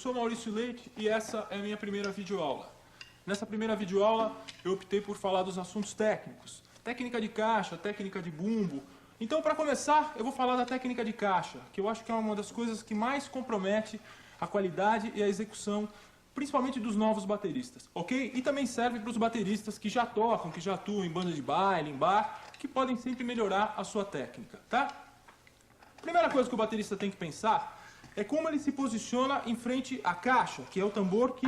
sou Maurício Leite e essa é a minha primeira videoaula. Nessa primeira videoaula eu optei por falar dos assuntos técnicos. Técnica de caixa, técnica de bumbo. Então, para começar, eu vou falar da técnica de caixa, que eu acho que é uma das coisas que mais compromete a qualidade e a execução, principalmente dos novos bateristas, ok? E também serve para os bateristas que já tocam, que já atuam em banda de baile, em bar, que podem sempre melhorar a sua técnica, tá? Primeira coisa que o baterista tem que pensar é como ele se posiciona em frente à caixa, que é o tambor que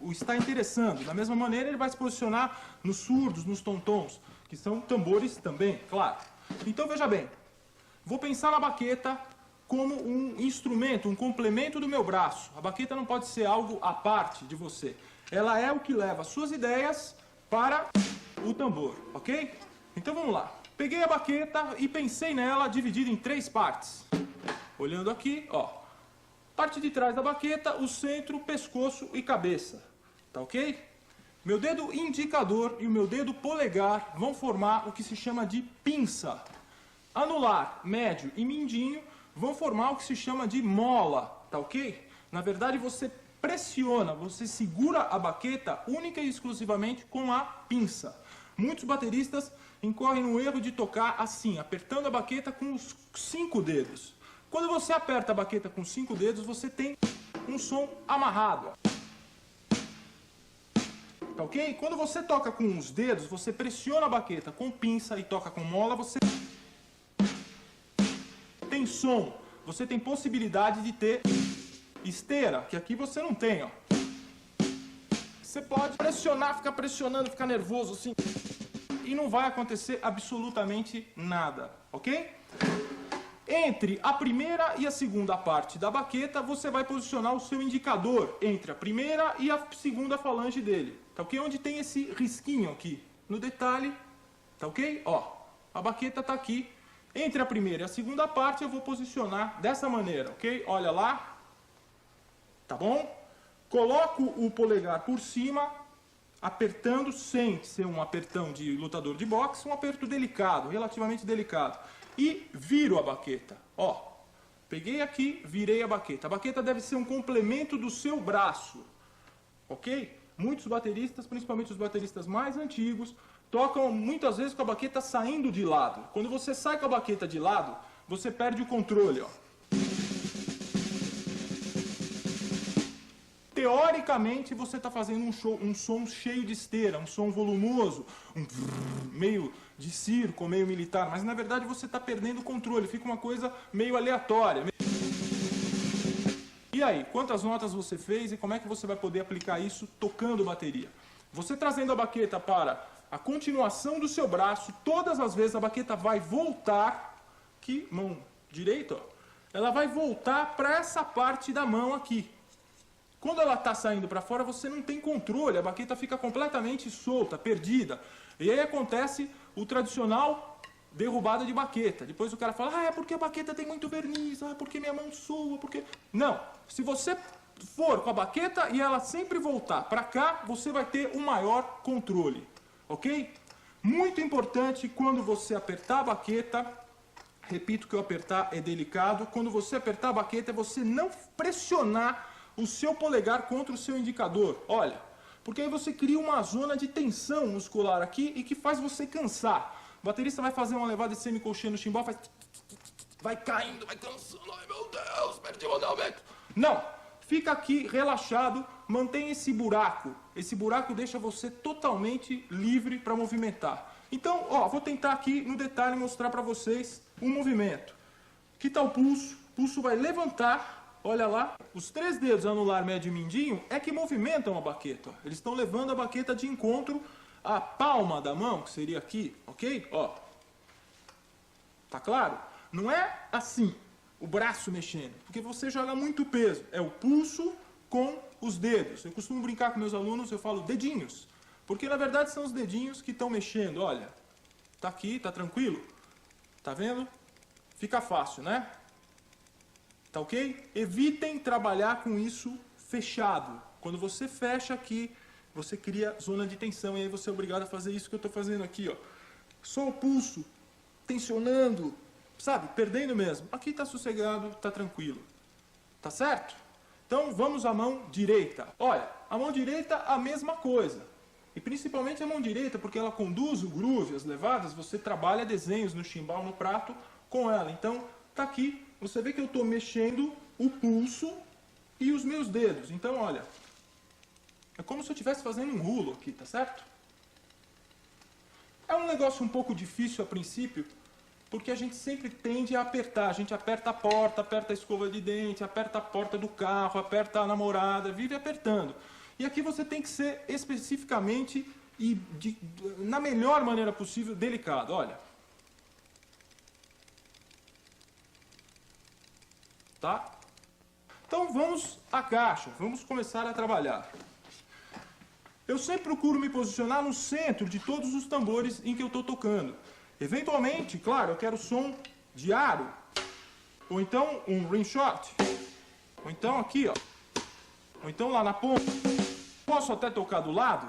o está interessando. Da mesma maneira, ele vai se posicionar nos surdos, nos tom-toms, que são tambores também, claro. Então, veja bem, vou pensar na baqueta como um instrumento, um complemento do meu braço. A baqueta não pode ser algo à parte de você. Ela é o que leva as suas ideias para o tambor, ok? Então, vamos lá. Peguei a baqueta e pensei nela dividida em 3 partes. Olhando aqui, ó. Parte de trás da baqueta, o centro, pescoço e cabeça. Tá ok? Meu dedo indicador e o meu dedo polegar vão formar o que se chama de pinça. Anular, médio e mindinho vão formar o que se chama de mola. Tá ok? Na verdade, você pressiona, você segura a baqueta única e exclusivamente com a pinça. Muitos bateristas incorrem no erro de tocar assim, apertando a baqueta com os 5 dedos. Quando você aperta a baqueta com 5 dedos, você tem um som amarrado. Tá ok? Quando você toca com os dedos, você pressiona a baqueta com pinça e toca com mola, você tem som. Você tem possibilidade de ter esteira, que aqui você não tem, ó. Você pode pressionar, ficar pressionando, ficar nervoso assim, e não vai acontecer absolutamente nada, ok? Entre a primeira e a segunda parte da baqueta, você vai posicionar o seu indicador entre a primeira e a segunda falange dele, tá ok? Onde tem esse risquinho aqui, no detalhe, tá ok? Ó, a baqueta tá aqui. Entre a primeira e a segunda parte, eu vou posicionar dessa maneira, ok? Olha lá, tá bom? Coloco o polegar por cima, apertando sem ser um apertão de lutador de boxe, um aperto delicado, relativamente delicado. E viro a baqueta. Ó, peguei aqui, virei a baqueta. A baqueta deve ser um complemento do seu braço, ok? Muitos bateristas, principalmente os bateristas mais antigos, tocam muitas vezes com a baqueta saindo de lado. Quando você sai com a baqueta de lado, você perde o controle, ó. Teoricamente, você está fazendo um som cheio de esteira, um som volumoso, meio de circo, meio militar, mas na verdade você está perdendo o controle, fica uma coisa meio aleatória. E aí, quantas notas você fez e como é que você vai poder aplicar isso tocando bateria? Você trazendo a baqueta para a continuação do seu braço, todas as vezes a baqueta vai voltar, aqui, mão direita, ó, ela vai voltar para essa parte da mão aqui. Quando ela está saindo para fora, você não tem controle, a baqueta fica completamente solta, perdida. E aí acontece o tradicional derrubada de baqueta. Depois o cara fala, é porque a baqueta tem muito verniz, porque minha mão soa, porque... Não, se você for com a baqueta e ela sempre voltar para cá, você vai ter um maior controle, ok? Muito importante quando você apertar a baqueta, repito que o apertar é delicado, quando você apertar a baqueta é você não pressionar o seu polegar contra o seu indicador, olha, porque aí você cria uma zona de tensão muscular aqui e que faz você cansar. O baterista vai fazer uma levada de semicolcheia no chimbal, vai caindo, vai cansando, ai meu Deus, perdi o andamento. Não, fica aqui relaxado, mantém esse buraco deixa você totalmente livre para movimentar. Então, ó, vou tentar aqui no detalhe mostrar para vocês o movimento. Aqui está o pulso vai levantar. Olha lá, os 3 dedos anular, médio e mindinho é que movimentam a baqueta. Ó. Eles estão levando a baqueta de encontro à palma da mão, que seria aqui, ok? Ó, tá claro? Não é assim, o braço mexendo, porque você joga muito peso. É o pulso com os dedos. Eu costumo brincar com meus alunos, eu falo dedinhos, porque na verdade são os dedinhos que estão mexendo. Olha, tá aqui, tá tranquilo? Tá vendo? Fica fácil, né? Tá ok? Evitem trabalhar com isso fechado. Quando você fecha aqui, você cria zona de tensão e aí você é obrigado a fazer isso que eu estou fazendo aqui, ó. Só o pulso, tensionando, sabe? Perdendo mesmo. Aqui tá sossegado, tá tranquilo. Tá certo? Então vamos à mão direita. Olha, a mão direita a mesma coisa. E principalmente a mão direita, porque ela conduz o groove, as levadas, você trabalha desenhos no chimbal, no prato com ela. Então tá aqui, você vê que eu estou mexendo o pulso e os meus dedos. Então olha, é como se eu estivesse fazendo um rulo aqui, tá certo? É um negócio um pouco difícil a princípio, porque a gente sempre tende a apertar. A gente aperta a porta, aperta a escova de dente, aperta a porta do carro, aperta a namorada, vive apertando. E aqui você tem que ser especificamente e na melhor maneira possível delicado. Olha. Tá? Então vamos à caixa, vamos começar a trabalhar. Eu sempre procuro me posicionar no centro de todos os tambores em que eu estou tocando. Eventualmente, claro, eu quero som de aro, ou então um ring shot, ou então aqui, ó, ou então lá na ponta. Posso até tocar do lado,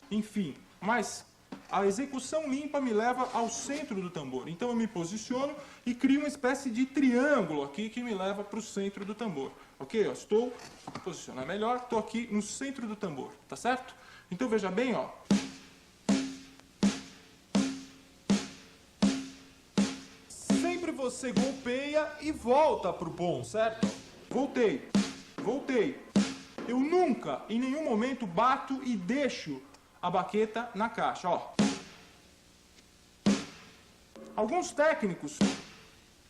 enfim, mas a execução limpa me leva ao centro do tambor. Então eu me posiciono e crio uma espécie de triângulo aqui que me leva para o centro do tambor. Ok? Ó, estou posicionando melhor, estou aqui no centro do tambor, tá certo? Então veja bem, ó. Sempre você golpeia e volta para o bom, certo? Voltei, voltei. Eu nunca, em nenhum momento, bato e deixo a baqueta na caixa, ó. Alguns técnicos,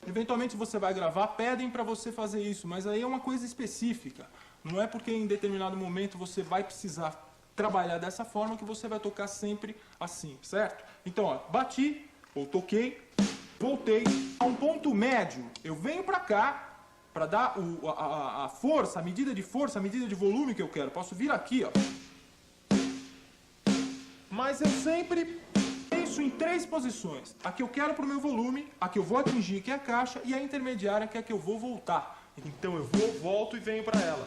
eventualmente você vai gravar, pedem para você fazer isso, mas aí é uma coisa específica. Não é porque em determinado momento você vai precisar trabalhar dessa forma que você vai tocar sempre assim, certo? Então, ó, bati, ou toquei, voltei a um ponto médio. Eu venho para cá para dar a força, a medida de força, a medida de volume que eu quero. Posso vir aqui, ó. Mas eu sempre penso em 3 posições. A que eu quero para o meu volume, a que eu vou atingir, que é a caixa, e a intermediária, que é a que eu vou voltar. Então eu vou, volto e venho para ela.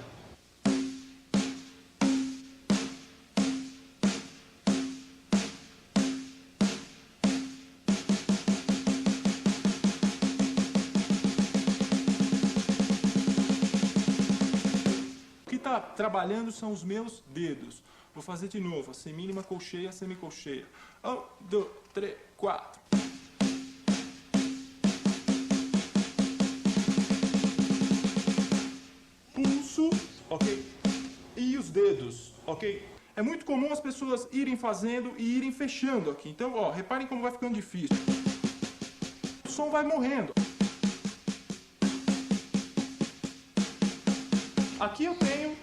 O que está trabalhando são os meus dedos. Vou fazer de novo, a semínima colcheia, semicolcheia. 1, 2, 3, 4. Pulso, ok? E os dedos, ok? É muito comum as pessoas irem fazendo e irem fechando aqui. Então, ó, reparem como vai ficando difícil. O som vai morrendo. Aqui eu tenho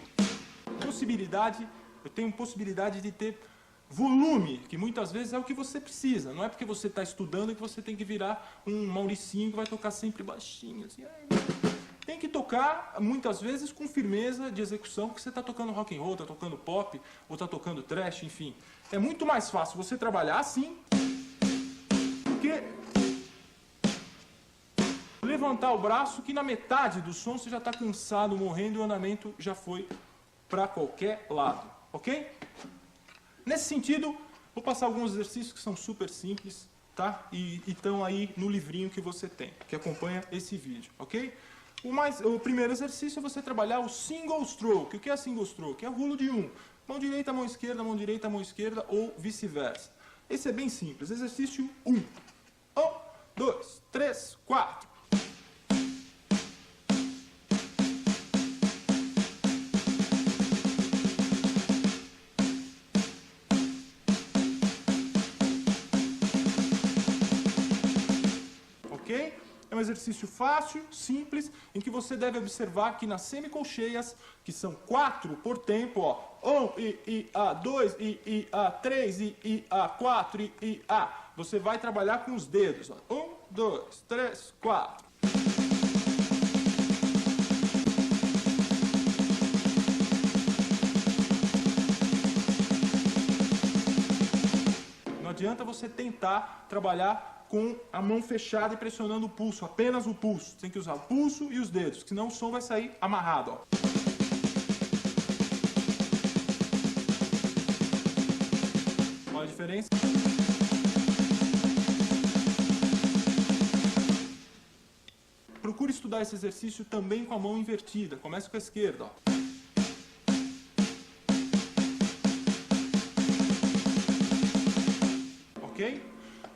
possibilidade de ter volume, que muitas vezes é o que você precisa. Não é porque você está estudando que você tem que virar um Mauricinho que vai tocar sempre baixinho. Assim. Tem que tocar, muitas vezes, com firmeza de execução, porque você está tocando rock and roll, está tocando pop, ou está tocando thrash, enfim. É muito mais fácil você trabalhar assim, porque levantar o braço, que na metade do som você já está cansado, morrendo, e o andamento já foi para qualquer lado, ok? Nesse sentido, vou passar alguns exercícios que são super simples, tá? E estão aí no livrinho que você tem, que acompanha esse vídeo, ok? O primeiro exercício é você trabalhar o single stroke. O que é single stroke? É o rulo de 1. Mão direita, mão esquerda, ou vice-versa. Esse é bem simples. Exercício 1. 1, 2, 3, 4. É um exercício fácil, simples, em que você deve observar que nas semicolcheias, que são 4 por tempo, ó, 1 e A, 2 e A, 3 e A, 4 e A. Você vai trabalhar com os dedos, ó. 1, 2, 3, 4. Não adianta você tentar trabalhar com a mão fechada e pressionando o pulso, apenas o pulso. Tem que usar o pulso e os dedos, senão o som vai sair amarrado, ó. Olha a diferença. procure estudar esse exercício também com a mão invertida. Comece com a esquerda, ó. Ok?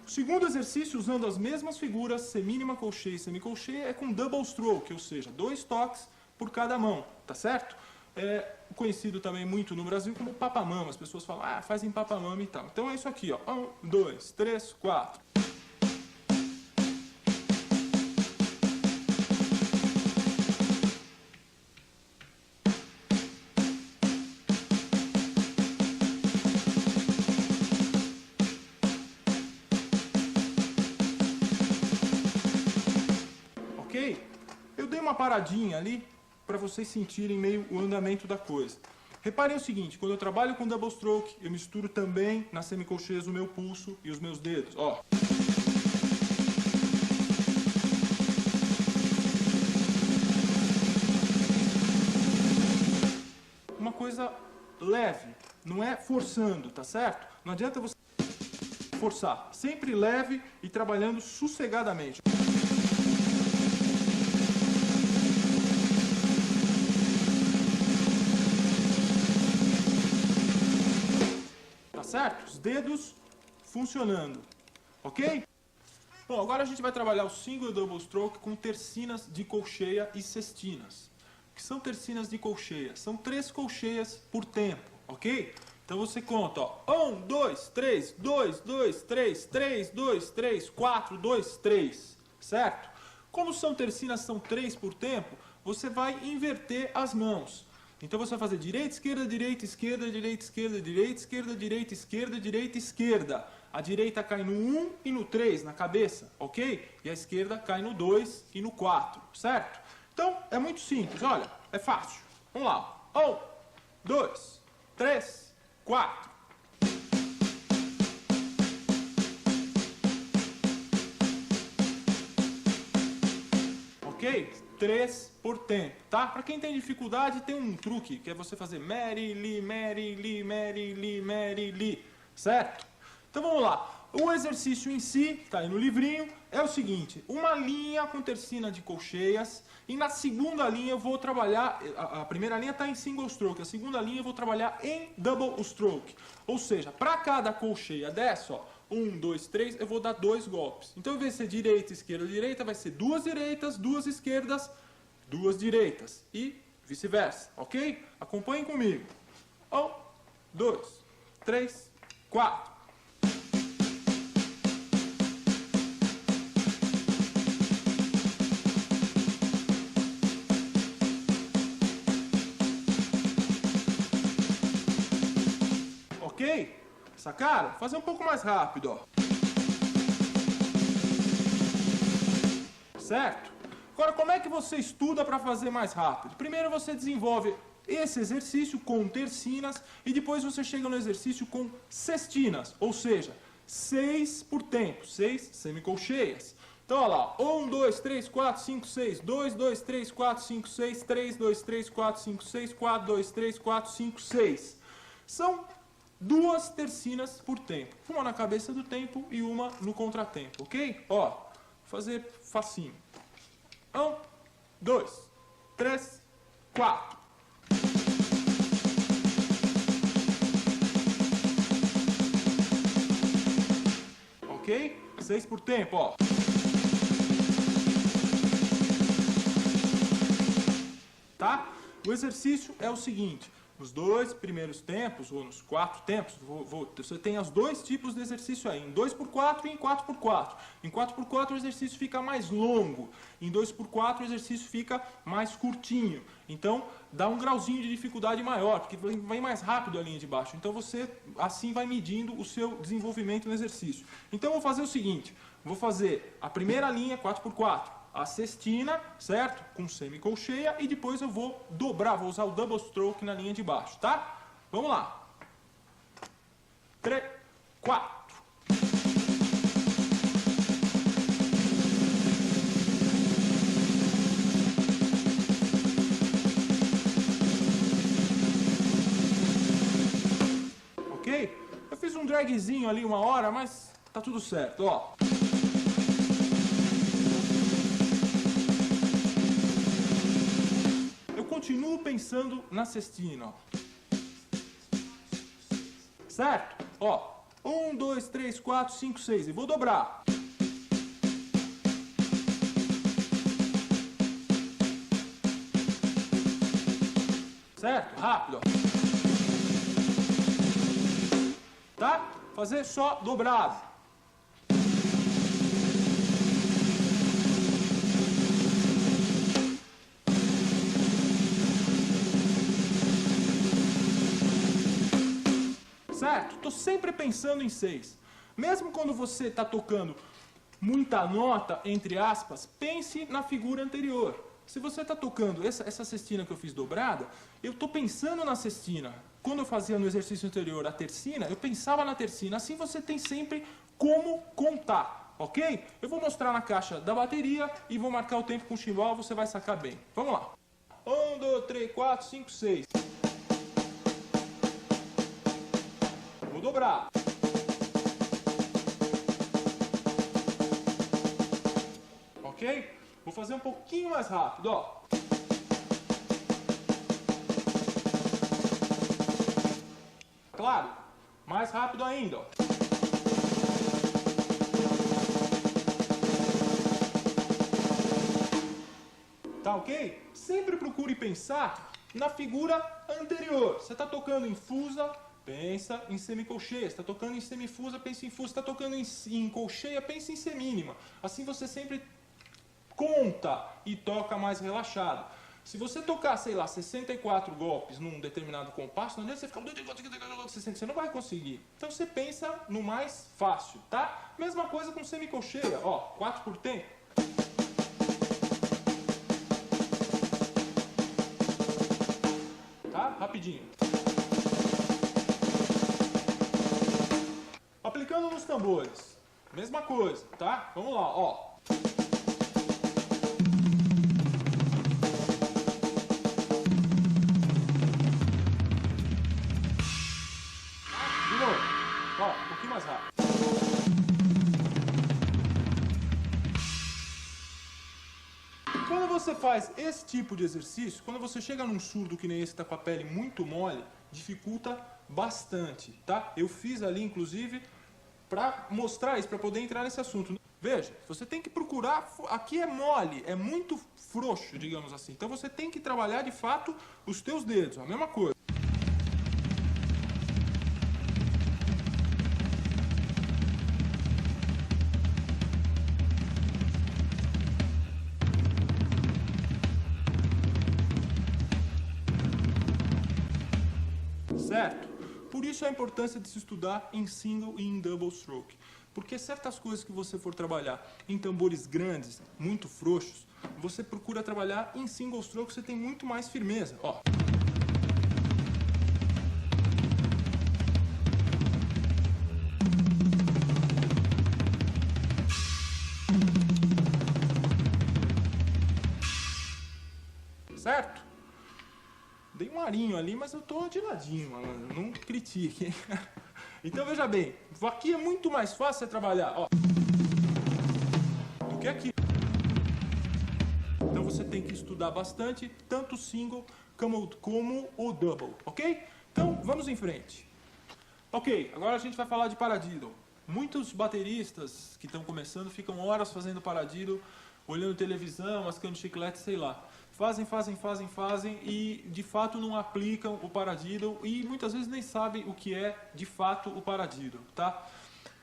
O segundo exercício, usando as mesmas figuras, semínima, colcheia e semicolcheia, é com double stroke, ou seja, 2 toques por cada mão, tá certo? É conhecido também muito no Brasil como papamama. As pessoas falam, ah, faz em papamama e tal. Então é isso aqui, ó. 1, 2, 3, 4. Ok? Eu dei uma paradinha ali para vocês sentirem meio o andamento da coisa. Reparem o seguinte, quando eu trabalho com double stroke, eu misturo também nas semicolcheias o meu pulso e os meus dedos, ó. Uma coisa leve, não é forçando, tá certo? Não adianta você forçar, sempre leve e trabalhando sossegadamente. Certo? Os dedos funcionando, ok? Bom, agora a gente vai trabalhar o single e double stroke com tercinas de colcheia e sextinas. O que são tercinas de colcheia? São 3 colcheias por tempo, ok? Então você conta, ó, 1, 2, 3, 2, 2, 3, 3, 2, 3, 4, 2, 3, certo? Como são tercinas, são 3 por tempo, você vai inverter as mãos. Então você vai fazer direita, esquerda, direita, esquerda, direita, esquerda, direita, esquerda, direita, esquerda, direita, esquerda. A direita cai no 1 e no 3 na cabeça, ok? E a esquerda cai no 2 e no 4, certo? Então é muito simples, olha, é fácil. Vamos lá, 1, 2, 3, 4. Ok? 3 por tempo, tá? Para quem tem dificuldade, tem um truque, que é você fazer Mary, Lee, Mary, Lee, Mary, Lee, Mary, Lee, certo? Então vamos lá. O exercício em si, tá aí no livrinho, é o seguinte, uma linha com tercina de colcheias, e na segunda linha eu vou trabalhar, a primeira linha está em single stroke, a segunda linha eu vou trabalhar em double stroke. Ou seja, para cada colcheia dessa, ó, 1, 2, 3, eu vou dar 2 golpes. Então, em vez de ser direita, esquerda, direita, vai ser 2 direitas, 2 esquerdas, 2 direitas. E vice-versa, ok? Acompanhem comigo. 1, 2, 3, 4. Ok? Sacaram? Fazer um pouco mais rápido, ó. Certo? Agora, como é que você estuda para fazer mais rápido? Primeiro você desenvolve esse exercício com tercinas e depois você chega no exercício com sextinas, ou seja, 6 por tempo, 6 semicolcheias. Então, olha lá, 1, 2, 3, 4, 5, 6, 2, 2, 3, 4, 5, 6, 3, 2, 3, 4, 5, 6, 4, 2, 3, 4, 5, 6. São 2 tercinas por tempo. Uma na cabeça do tempo e uma no contratempo, ok? Ó, vou fazer facinho. 1, 2, 3, 4. Ok? 6 por tempo, ó. Tá? O exercício é o seguinte. Nos 2 primeiros tempos, ou nos 4 tempos, você tem os 2 tipos de exercício aí, em 2x4 e em 4x4. Em 4x4 o exercício fica mais longo, em 2x4 o exercício fica mais curtinho. Então, dá um grauzinho de dificuldade maior, porque vem mais rápido a linha de baixo. Então, você assim vai medindo o seu desenvolvimento no exercício. Então, eu vou fazer o seguinte, vou fazer a primeira linha 4x4. A cestina, certo? Com semicolcheia e depois eu vou dobrar, vou usar o double stroke na linha de baixo, tá? Vamos lá. 3, 4. Ok? Eu fiz um dragzinho ali 1 hora, mas tá tudo certo, ó. continuo pensando na cestina, ó. Certo? Ó, 1, 2, 3, 4, 5, 6. E vou dobrar. Certo? Rápido, ó. Tá? Fazer só dobrado. Certo? Tô sempre pensando em 6. Mesmo quando você está tocando muita nota, entre aspas, pense na figura anterior. Se você está tocando essa cestina que eu fiz dobrada, eu estou pensando na cestina. Quando eu fazia no exercício anterior a tercina, eu pensava na tercina. Assim você tem sempre como contar, ok? Eu vou mostrar na caixa da bateria e vou marcar o tempo com o chimbal, você vai sacar bem. Vamos lá. 1, 2, 3, 4, 5, 6. Vou dobrar. Ok? Vou fazer um pouquinho mais rápido, ó. Claro, mais rápido ainda, ó. Tá ok? Sempre procure pensar na figura anterior. Você está tocando em fusa, pensa em semicolcheia. Você está tocando em semifusa, pensa em fusa. Você está tocando em colcheia, pensa em semínima. Assim você sempre conta e toca mais relaxado. Se você tocar, sei lá, 64 golpes num determinado compasso, não adianta você ficar... Você não vai conseguir. Então você pensa no mais fácil, tá? Mesma coisa com semicolcheia, ó, 4 por tempo. Tá? Rapidinho. Aplicando nos tambores, mesma coisa, tá? Vamos lá, ó. De novo, ó, um pouquinho mais rápido. Quando você faz esse tipo de exercício, quando você chega num surdo que nem esse que tá com a pele muito mole, dificulta bastante, tá? Eu fiz ali, inclusive, para mostrar isso, para poder entrar nesse assunto. Veja, você tem que procurar, aqui é mole, é muito frouxo, digamos assim. Então você tem que trabalhar de fato os teus dedos, a mesma coisa. Certo? Por isso a importância de se estudar em single e em double stroke. Porque certas coisas que você for trabalhar em tambores grandes, muito frouxos, você procura trabalhar em single stroke, você tem muito mais firmeza. Ó. Certo? Dei um arinho ali, mas eu tô de ladinho, mano. Não critique. Então veja bem, aqui é muito mais fácil você trabalhar, ó, do que aqui. Então você tem que estudar bastante, tanto o single como o double, ok? Então vamos em frente. Ok, agora a gente vai falar de paradiddle. Muitos bateristas que estão começando ficam horas fazendo paradiddle, olhando televisão, mascando chiclete, sei lá. Fazem e de fato não aplicam o paradiddle e muitas vezes nem sabem o que é de fato o paradiddle, tá?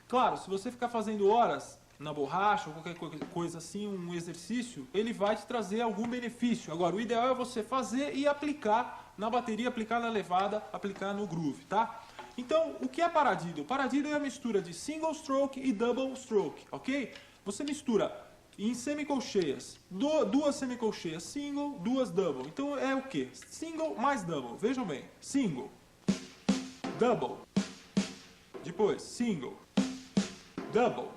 Claro, se você ficar fazendo horas na borracha ou qualquer coisa assim, um exercício, ele vai te trazer algum benefício. Agora, o ideal é você fazer e aplicar na bateria, aplicar na levada, aplicar no groove, tá? Então, o que é paradiddle? Paradiddle é a mistura de single stroke e double stroke, ok? Você mistura em semicolcheias, duas semicolcheias single, duas double. Então é o que? Single mais double. Vejam bem. Single, double, depois single, double.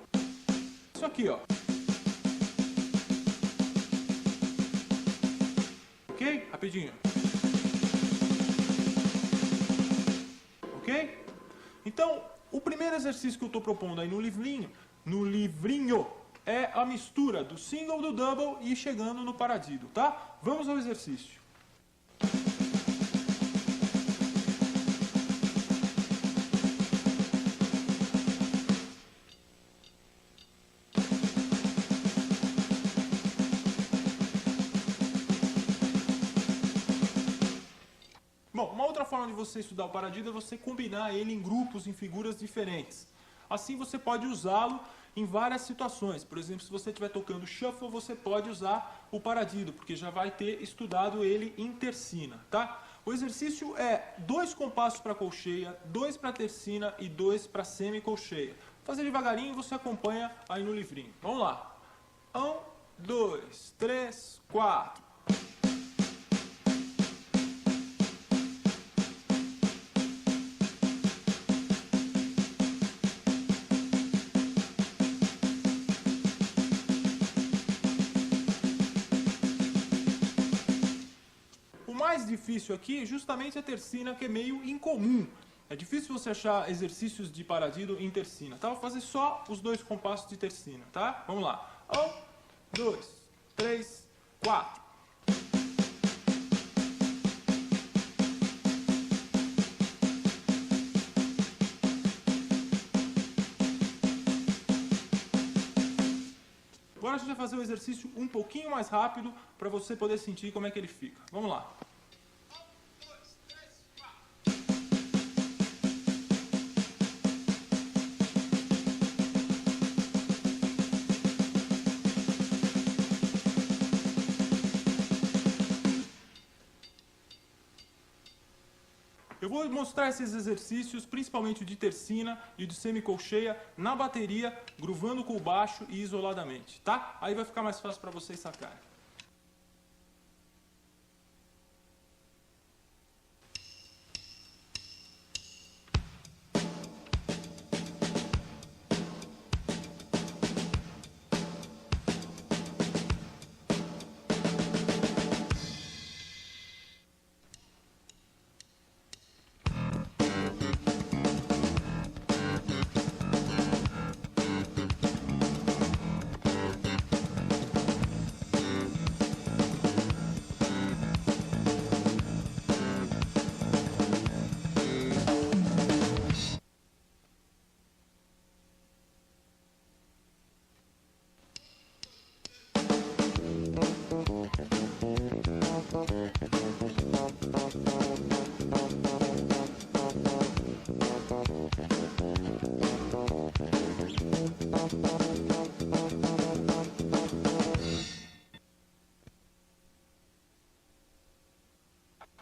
Isso aqui, ó. Ok? Rapidinho. Ok? Então, o primeiro exercício que eu estou propondo aí no livrinho é a mistura do single, do double e chegando no paradiddle, tá? Vamos ao exercício. forma de você estudar o paradido é você combinar ele em grupos, em figuras diferentes. Assim você pode usá-lo em várias situações. Por exemplo, se você estiver tocando shuffle, você pode usar o paradido, porque já vai ter estudado ele em tercina, tá? O exercício é 2 compassos para colcheia, 2 para tercina e 2 para semicolcheia. Fazer devagarinho, você acompanha aí no livrinho. Vamos lá. 1, 2, 3, 4. O mais difícil aqui é justamente a tercina, que é meio incomum. É difícil você achar exercícios de paradido em tercina, tá? Vou fazer só os 2 compassos de tercina, tá? Vamos lá. 1, 2, 3, 4. Agora a gente vai fazer o exercício um pouquinho mais rápido para você poder sentir como é que ele fica. Vamos lá. Eu vou mostrar esses exercícios, principalmente o de tercina e o de semicolcheia, na bateria, groovando com o baixo e isoladamente, tá? Aí vai ficar mais fácil para vocês sacarem.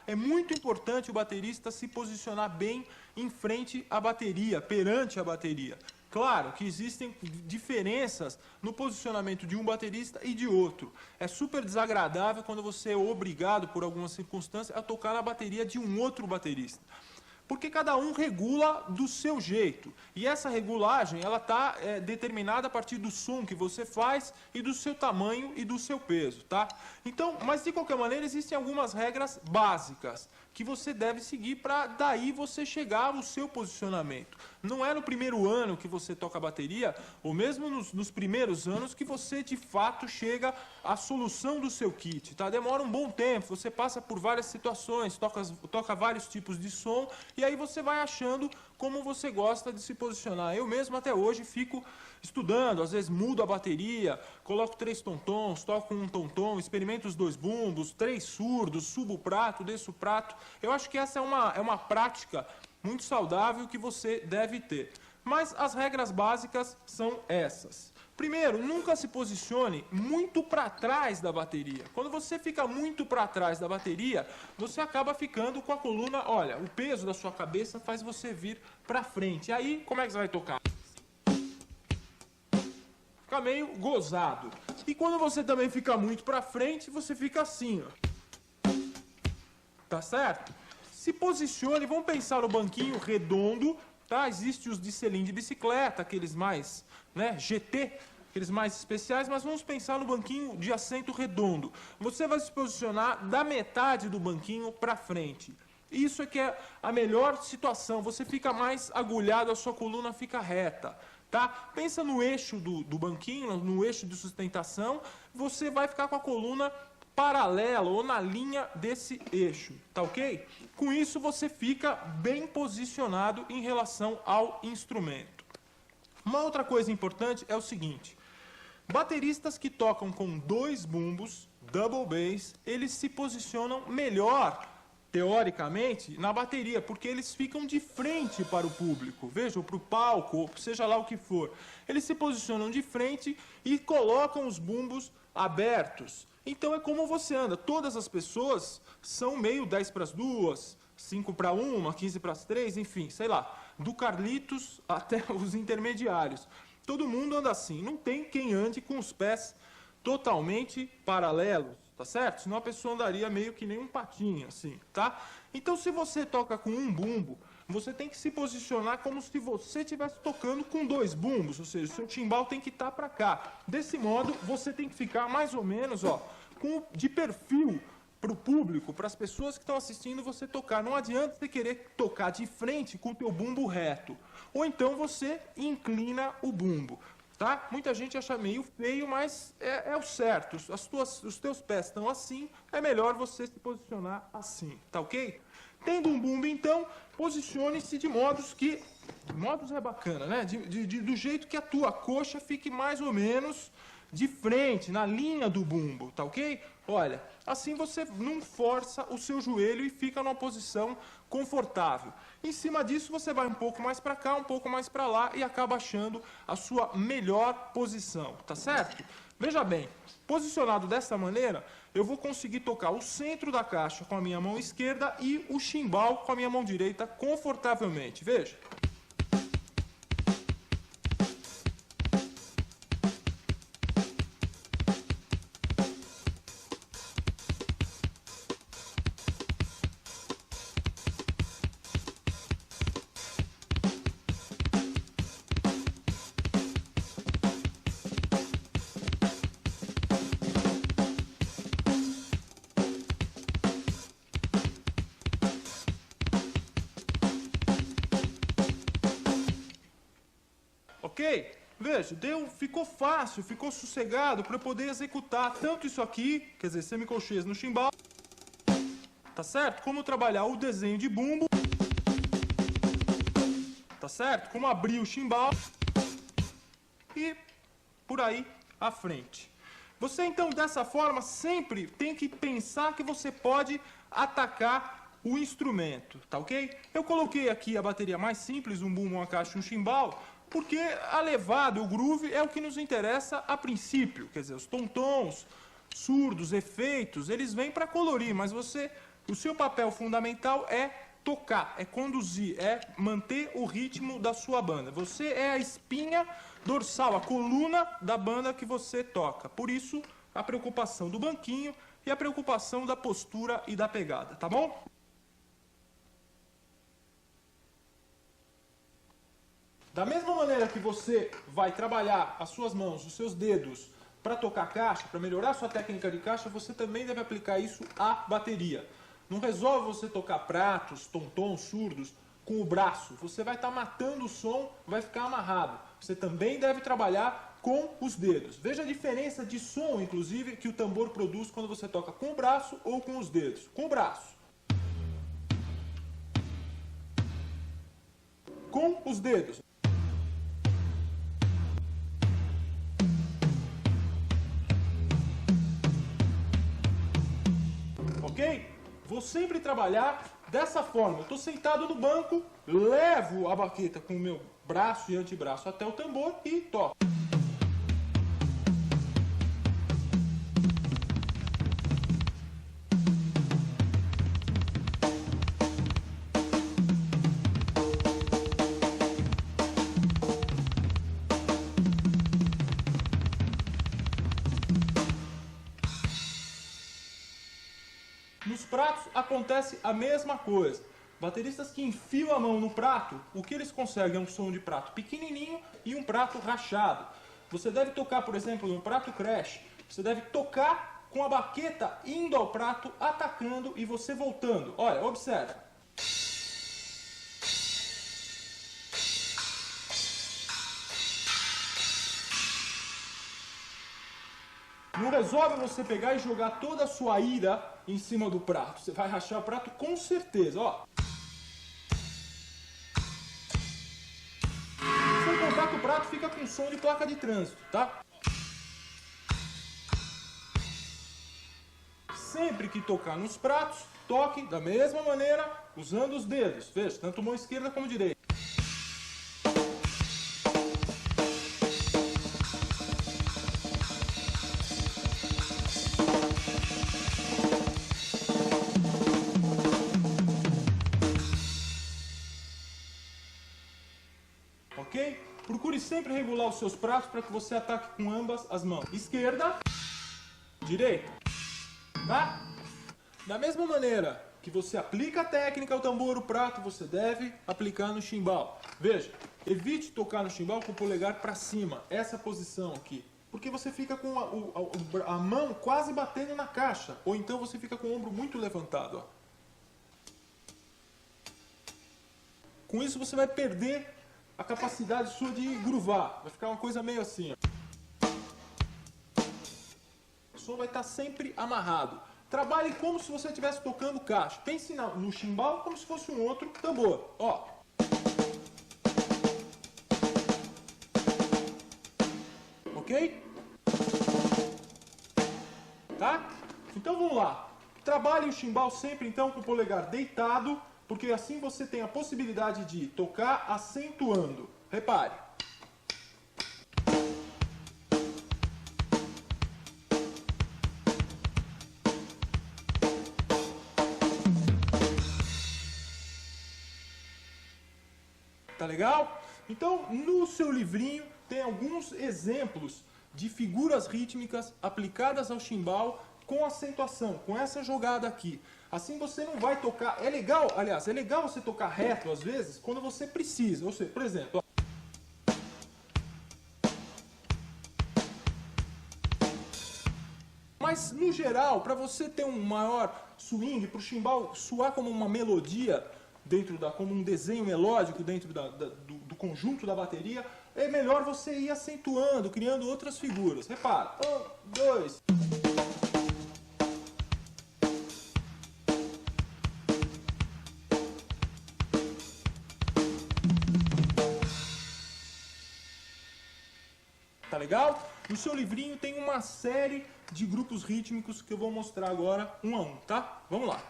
É muito importante o baterista se posicionar bem em frente à bateria, perante a bateria. Claro que existem diferenças no posicionamento de um baterista e de outro. É super desagradável quando você é obrigado, por alguma circunstância, a tocar na bateria de um outro baterista. Porque cada um regula do seu jeito. E essa regulagem ela está determinada a partir do som que você faz e do seu tamanho e do seu peso, tá? Então, mas de qualquer maneira existem algumas regras básicas que você deve seguir para daí você chegar ao seu posicionamento. Não é no primeiro ano que você toca bateria, ou mesmo nos primeiros anos, que você de fato chega à solução do seu kit, tá? Demora um bom tempo, você passa por várias situações, toca vários tipos de som, e aí você vai achando como você gosta de se posicionar. Eu mesmo até hoje fico estudando, às vezes mudo a bateria, coloco 3 tom-tons, toco um tom-tom, experimento os 2 bumbos, 3 surdos, subo o prato, desço o prato. Eu acho que essa é uma prática muito saudável que você deve ter. Mas as regras básicas são essas. Primeiro, nunca se posicione muito para trás da bateria. Quando você fica muito para trás da bateria, você acaba ficando com a coluna, olha, o peso da sua cabeça faz você vir para frente. E aí, como é que você vai tocar? Fica meio gozado. E quando você também fica muito para frente, você fica assim, ó. Tá certo? Se posicione, vamos pensar no banquinho redondo, tá? Existem os de selim de bicicleta, aqueles mais, né, GT, aqueles mais especiais, mas vamos pensar no banquinho de assento redondo. Você vai se posicionar da metade do banquinho para frente. Isso é que é a melhor situação, você fica mais agulhado, a sua coluna fica reta. Tá? Pensa no eixo do banquinho, no eixo de sustentação, você vai ficar com a coluna paralela ou na linha desse eixo, tá ok? Com isso você fica bem posicionado em relação ao instrumento. Uma outra coisa importante é o seguinte: bateristas que tocam com 2 bumbos, double bass, eles se posicionam melhor teoricamente, na bateria, porque eles ficam de frente para o público, veja, ou para o palco, ou seja lá o que for. Eles se posicionam de frente e colocam os bumbos abertos. Então é como você anda. Todas as pessoas são meio 10 para as 2, 5 para 1, 15 para as 3, enfim, sei lá. Do Carlitos até os intermediários. Todo mundo anda assim. Não tem quem ande com os pés totalmente paralelos, tá certo? Senão a pessoa andaria meio que nem um patinho, assim, tá? Então, se você toca com um bumbo, você tem que se posicionar como se você estivesse tocando com 2 bumbos, ou seja, o seu timbal tem que estar para cá. Desse modo, você tem que ficar mais ou menos, ó, de perfil para o público, para as pessoas que estão assistindo você tocar. Não adianta você querer tocar de frente com o teu bumbo reto. Ou então você inclina o bumbo. Tá? Muita gente acha meio feio, mas é o certo. Os teus pés estão assim, é melhor você se posicionar assim, tá ok? Tendo um bumbo, então, posicione-se de modos que... Modos é bacana, né? Do jeito que a tua coxa fique mais ou menos de frente, na linha do bumbo, tá ok? Olha, assim você não força o seu joelho e fica numa posição confortável. Em cima disso, você vai um pouco mais para cá, um pouco mais para lá e acaba achando a sua melhor posição, tá certo? Veja bem, posicionado dessa maneira, eu vou conseguir tocar o centro da caixa com a minha mão esquerda e o chimbal com a minha mão direita confortavelmente. Veja. Ok? Veja, ficou fácil, ficou sossegado para eu poder executar tanto isso aqui, quer dizer, semicolcheias no chimbal, tá certo? Como trabalhar o desenho de bumbo, tá certo? Como abrir o chimbal e por aí à frente. Você então, dessa forma, sempre tem que pensar que você pode atacar o instrumento, tá ok? Eu coloquei aqui a bateria mais simples, um bumbo, uma caixa e um chimbal, porque a levada, o groove, é o que nos interessa a princípio. Quer dizer, os tom-tons, surdos, efeitos, eles vêm para colorir, mas o seu papel fundamental é tocar, é conduzir, é manter o ritmo da sua banda. Você é a espinha dorsal, a coluna da banda que você toca. Por isso, a preocupação do banquinho e a preocupação da postura e da pegada, tá bom? Da mesma maneira que você vai trabalhar as suas mãos, os seus dedos, para tocar caixa, para melhorar a sua técnica de caixa, você também deve aplicar isso à bateria. Não resolve você tocar pratos, tom-tons, surdos, com o braço. Você vai estar matando o som, vai ficar amarrado. Você também deve trabalhar com os dedos. Veja a diferença de som, inclusive, que o tambor produz quando você toca com o braço ou com os dedos. Com o braço. Com os dedos. Ok? Vou sempre trabalhar dessa forma. Eu estou sentado no banco, levo a baqueta com o meu braço e antebraço até o tambor e toco. Nos pratos acontece a mesma coisa. Bateristas que enfiam a mão no prato, o que eles conseguem é um som de prato pequenininho e um prato rachado. Você deve tocar, por exemplo, no prato crash, você deve tocar com a baqueta indo ao prato, atacando e você voltando. Olha, observa. Não resolve você pegar e jogar toda a sua ira em cima do prato. Você vai rachar o prato com certeza, ó. Sem contar que o prato fica com som de placa de trânsito, tá? sempre que tocar nos pratos, toque da mesma maneira, usando os dedos. Veja, tanto mão esquerda como direita. Ok? Procure sempre regular os seus pratos para que você ataque com ambas as mãos. Esquerda, direita. Tá? Da mesma maneira que você aplica a técnica ao tambor, o prato, você deve aplicar no chimbal. Veja, evite tocar no chimbal com o polegar para cima. Essa posição aqui. Porque você fica com a mão quase batendo na caixa. Ou então você fica com o ombro muito levantado. Ó. Com isso você vai perder a capacidade sua de groovar. Vai ficar uma coisa meio assim. Ó. O som vai estar sempre amarrado. Trabalhe como se você estivesse tocando caixa. Pense no chimbal como se fosse um outro tambor. Ó. Ok? Tá? Então vamos lá. Trabalhe o chimbal sempre então com o polegar deitado, porque assim você tem a possibilidade de tocar acentuando. Repare. Tá legal? Então, no seu livrinho tem alguns exemplos de figuras rítmicas aplicadas ao chimbal com acentuação, com essa jogada aqui. Assim você não vai tocar... É legal, aliás, é legal você tocar reto às vezes quando você precisa. Ou seja, por exemplo... Ó. Mas, no geral, para você ter um maior swing, para o chimbal soar como uma melodia, como um desenho melódico dentro do conjunto da bateria, é melhor você ir acentuando, criando outras figuras. Repara. 1, 2... Tá legal? No seu livrinho tem uma série de grupos rítmicos que eu vou mostrar agora um a um, tá? Vamos lá.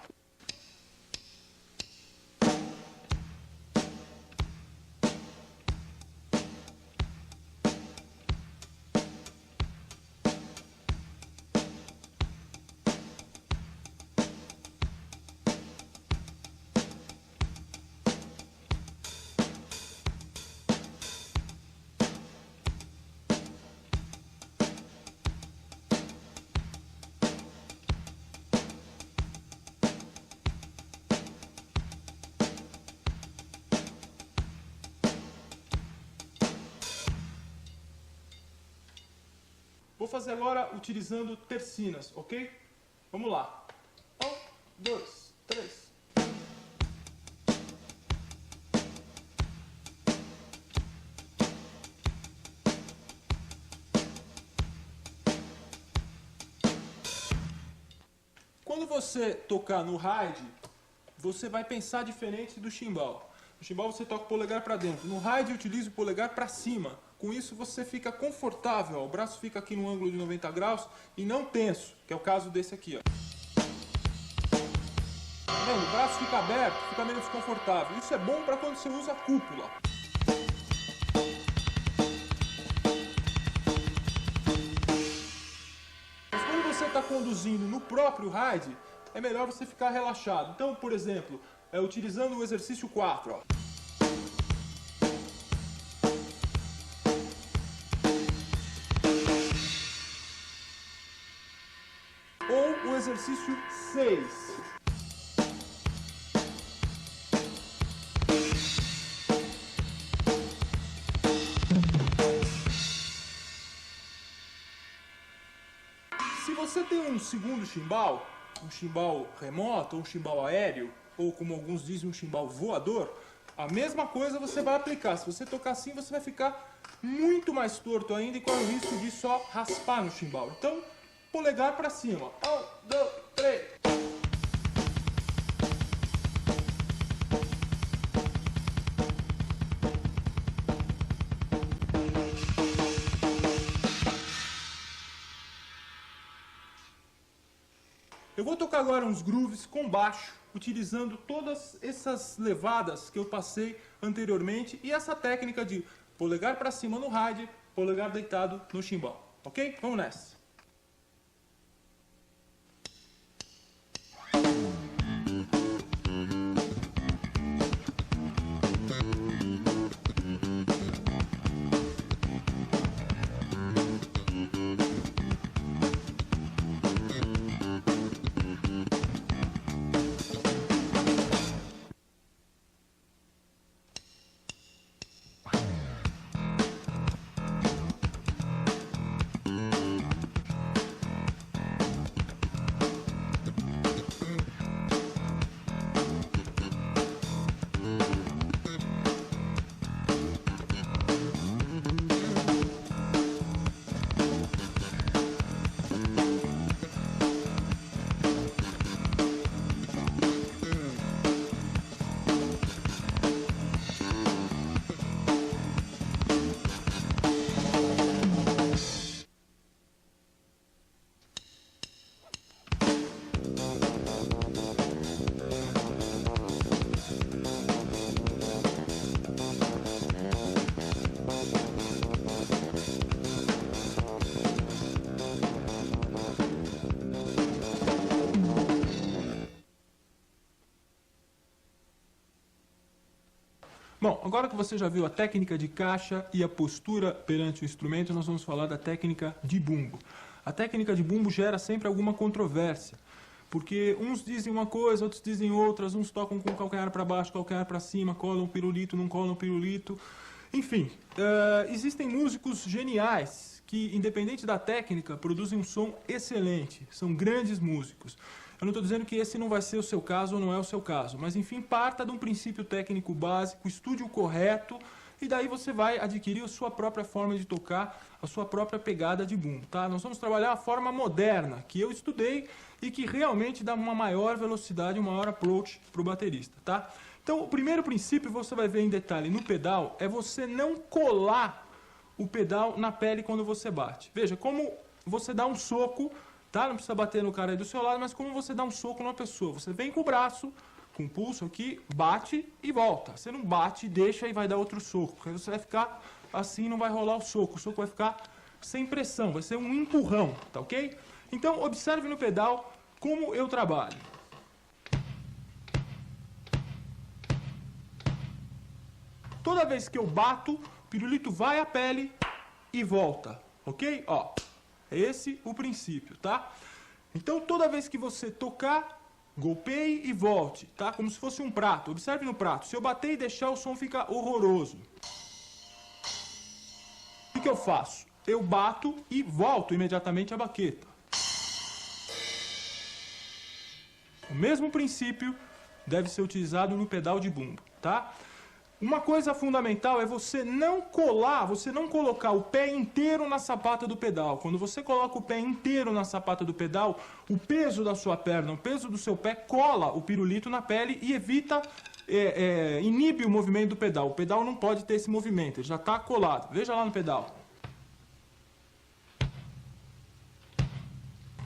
Vou fazer agora utilizando tercinas, ok? Vamos lá. 1, 2, 3. Quando você tocar no ride, você vai pensar diferente do chimbal. No chimbal você toca o polegar para dentro. No ride utiliza o polegar para cima. Com isso você fica confortável, ó. O braço fica aqui no ângulo de 90 graus e não tenso, que é o caso desse aqui, ó. Tá vendo? O braço fica aberto, fica menos confortável. Isso é bom para quando você usa a cúpula. Mas quando você está conduzindo no próprio ride, é melhor você ficar relaxado. Então, por exemplo, utilizando o exercício 4, ó. Ou o exercício 6. Se você tem um segundo chimbal, um chimbal remoto, ou um chimbal aéreo, ou como alguns dizem, um chimbal voador, a mesma coisa você vai aplicar. Se você tocar assim, você vai ficar muito mais torto ainda e corre o risco de só raspar no chimbal. Então, polegar para cima. 1, 2, 3. Eu vou tocar agora uns grooves com baixo, utilizando todas essas levadas que eu passei anteriormente e essa técnica de polegar para cima no ride, polegar deitado no chimbal. Ok? Vamos nessa. Bom, agora que você já viu a técnica de caixa e a postura perante o instrumento, nós vamos falar da técnica de bumbo. A técnica de bumbo gera sempre alguma controvérsia, porque uns dizem uma coisa, outros dizem outras, uns tocam com o calcanhar para baixo, calcanhar para cima, colam o pirulito, não colam o pirulito. Enfim, existem músicos geniais que, independente da técnica, produzem um som excelente, são grandes músicos. Eu não estou dizendo que esse não vai ser o seu caso ou não é o seu caso, mas enfim, parta de um princípio técnico básico, estude o correto e daí você vai adquirir a sua própria forma de tocar, a sua própria pegada de bumbo, tá? Nós vamos trabalhar a forma moderna, que eu estudei e que realmente dá uma maior velocidade, um maior approach para o baterista, tá? Então, o primeiro princípio, você vai ver em detalhe no pedal, é você não colar o pedal na pele quando você bate. Veja, como você dá um soco, tá? Não precisa bater no cara aí do seu lado, mas como você dá um soco numa pessoa. Você vem com o braço, com o pulso aqui, bate e volta. Você não bate, deixa e vai dar outro soco. Porque você vai ficar assim, não vai rolar o soco vai ficar sem pressão, vai ser um empurrão, tá ok? Então, observe no pedal como eu trabalho. Toda vez que eu bato, o pirulito vai à pele e volta, ok? Ó, é esse o princípio, tá? Então, toda vez que você tocar, golpeie e volte, tá? Como se fosse um prato. Observe no prato. Se eu bater e deixar, o som fica horroroso. O que eu faço? Eu bato e volto imediatamente a baqueta. O mesmo princípio deve ser utilizado no pedal de bumbo, tá? Uma coisa fundamental é você não colar, você não colocar o pé inteiro na sapata do pedal. Quando você coloca o pé inteiro na sapata do pedal, o peso da sua perna, o peso do seu pé cola o pirulito na pele e evita, inibe o movimento do pedal. O pedal não pode ter esse movimento, ele já está colado. Veja lá no pedal.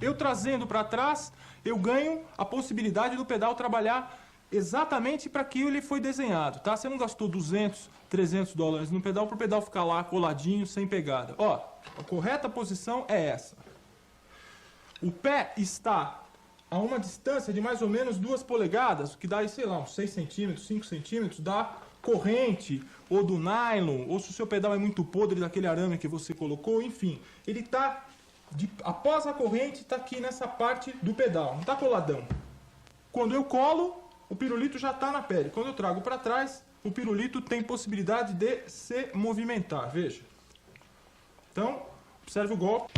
Eu trazendo para trás, eu ganho a possibilidade do pedal trabalhar exatamente para aquilo ele foi desenhado, tá? Você não gastou 200, 300 dólares no pedal para o pedal ficar lá coladinho, sem pegada. Ó, a correta posição é essa. O pé está a uma distância de mais ou menos 2 polegadas, o que dá, sei lá, uns 6 centímetros, 5 centímetros da corrente, ou do nylon, ou se o seu pedal é muito podre daquele arame que você colocou, enfim. Ele está, após a corrente, está aqui nessa parte do pedal, não está coladão. Quando eu colo, o pirulito já está na pele. Quando eu trago para trás, o pirulito tem possibilidade de se movimentar. Veja. Então, observe o golpe.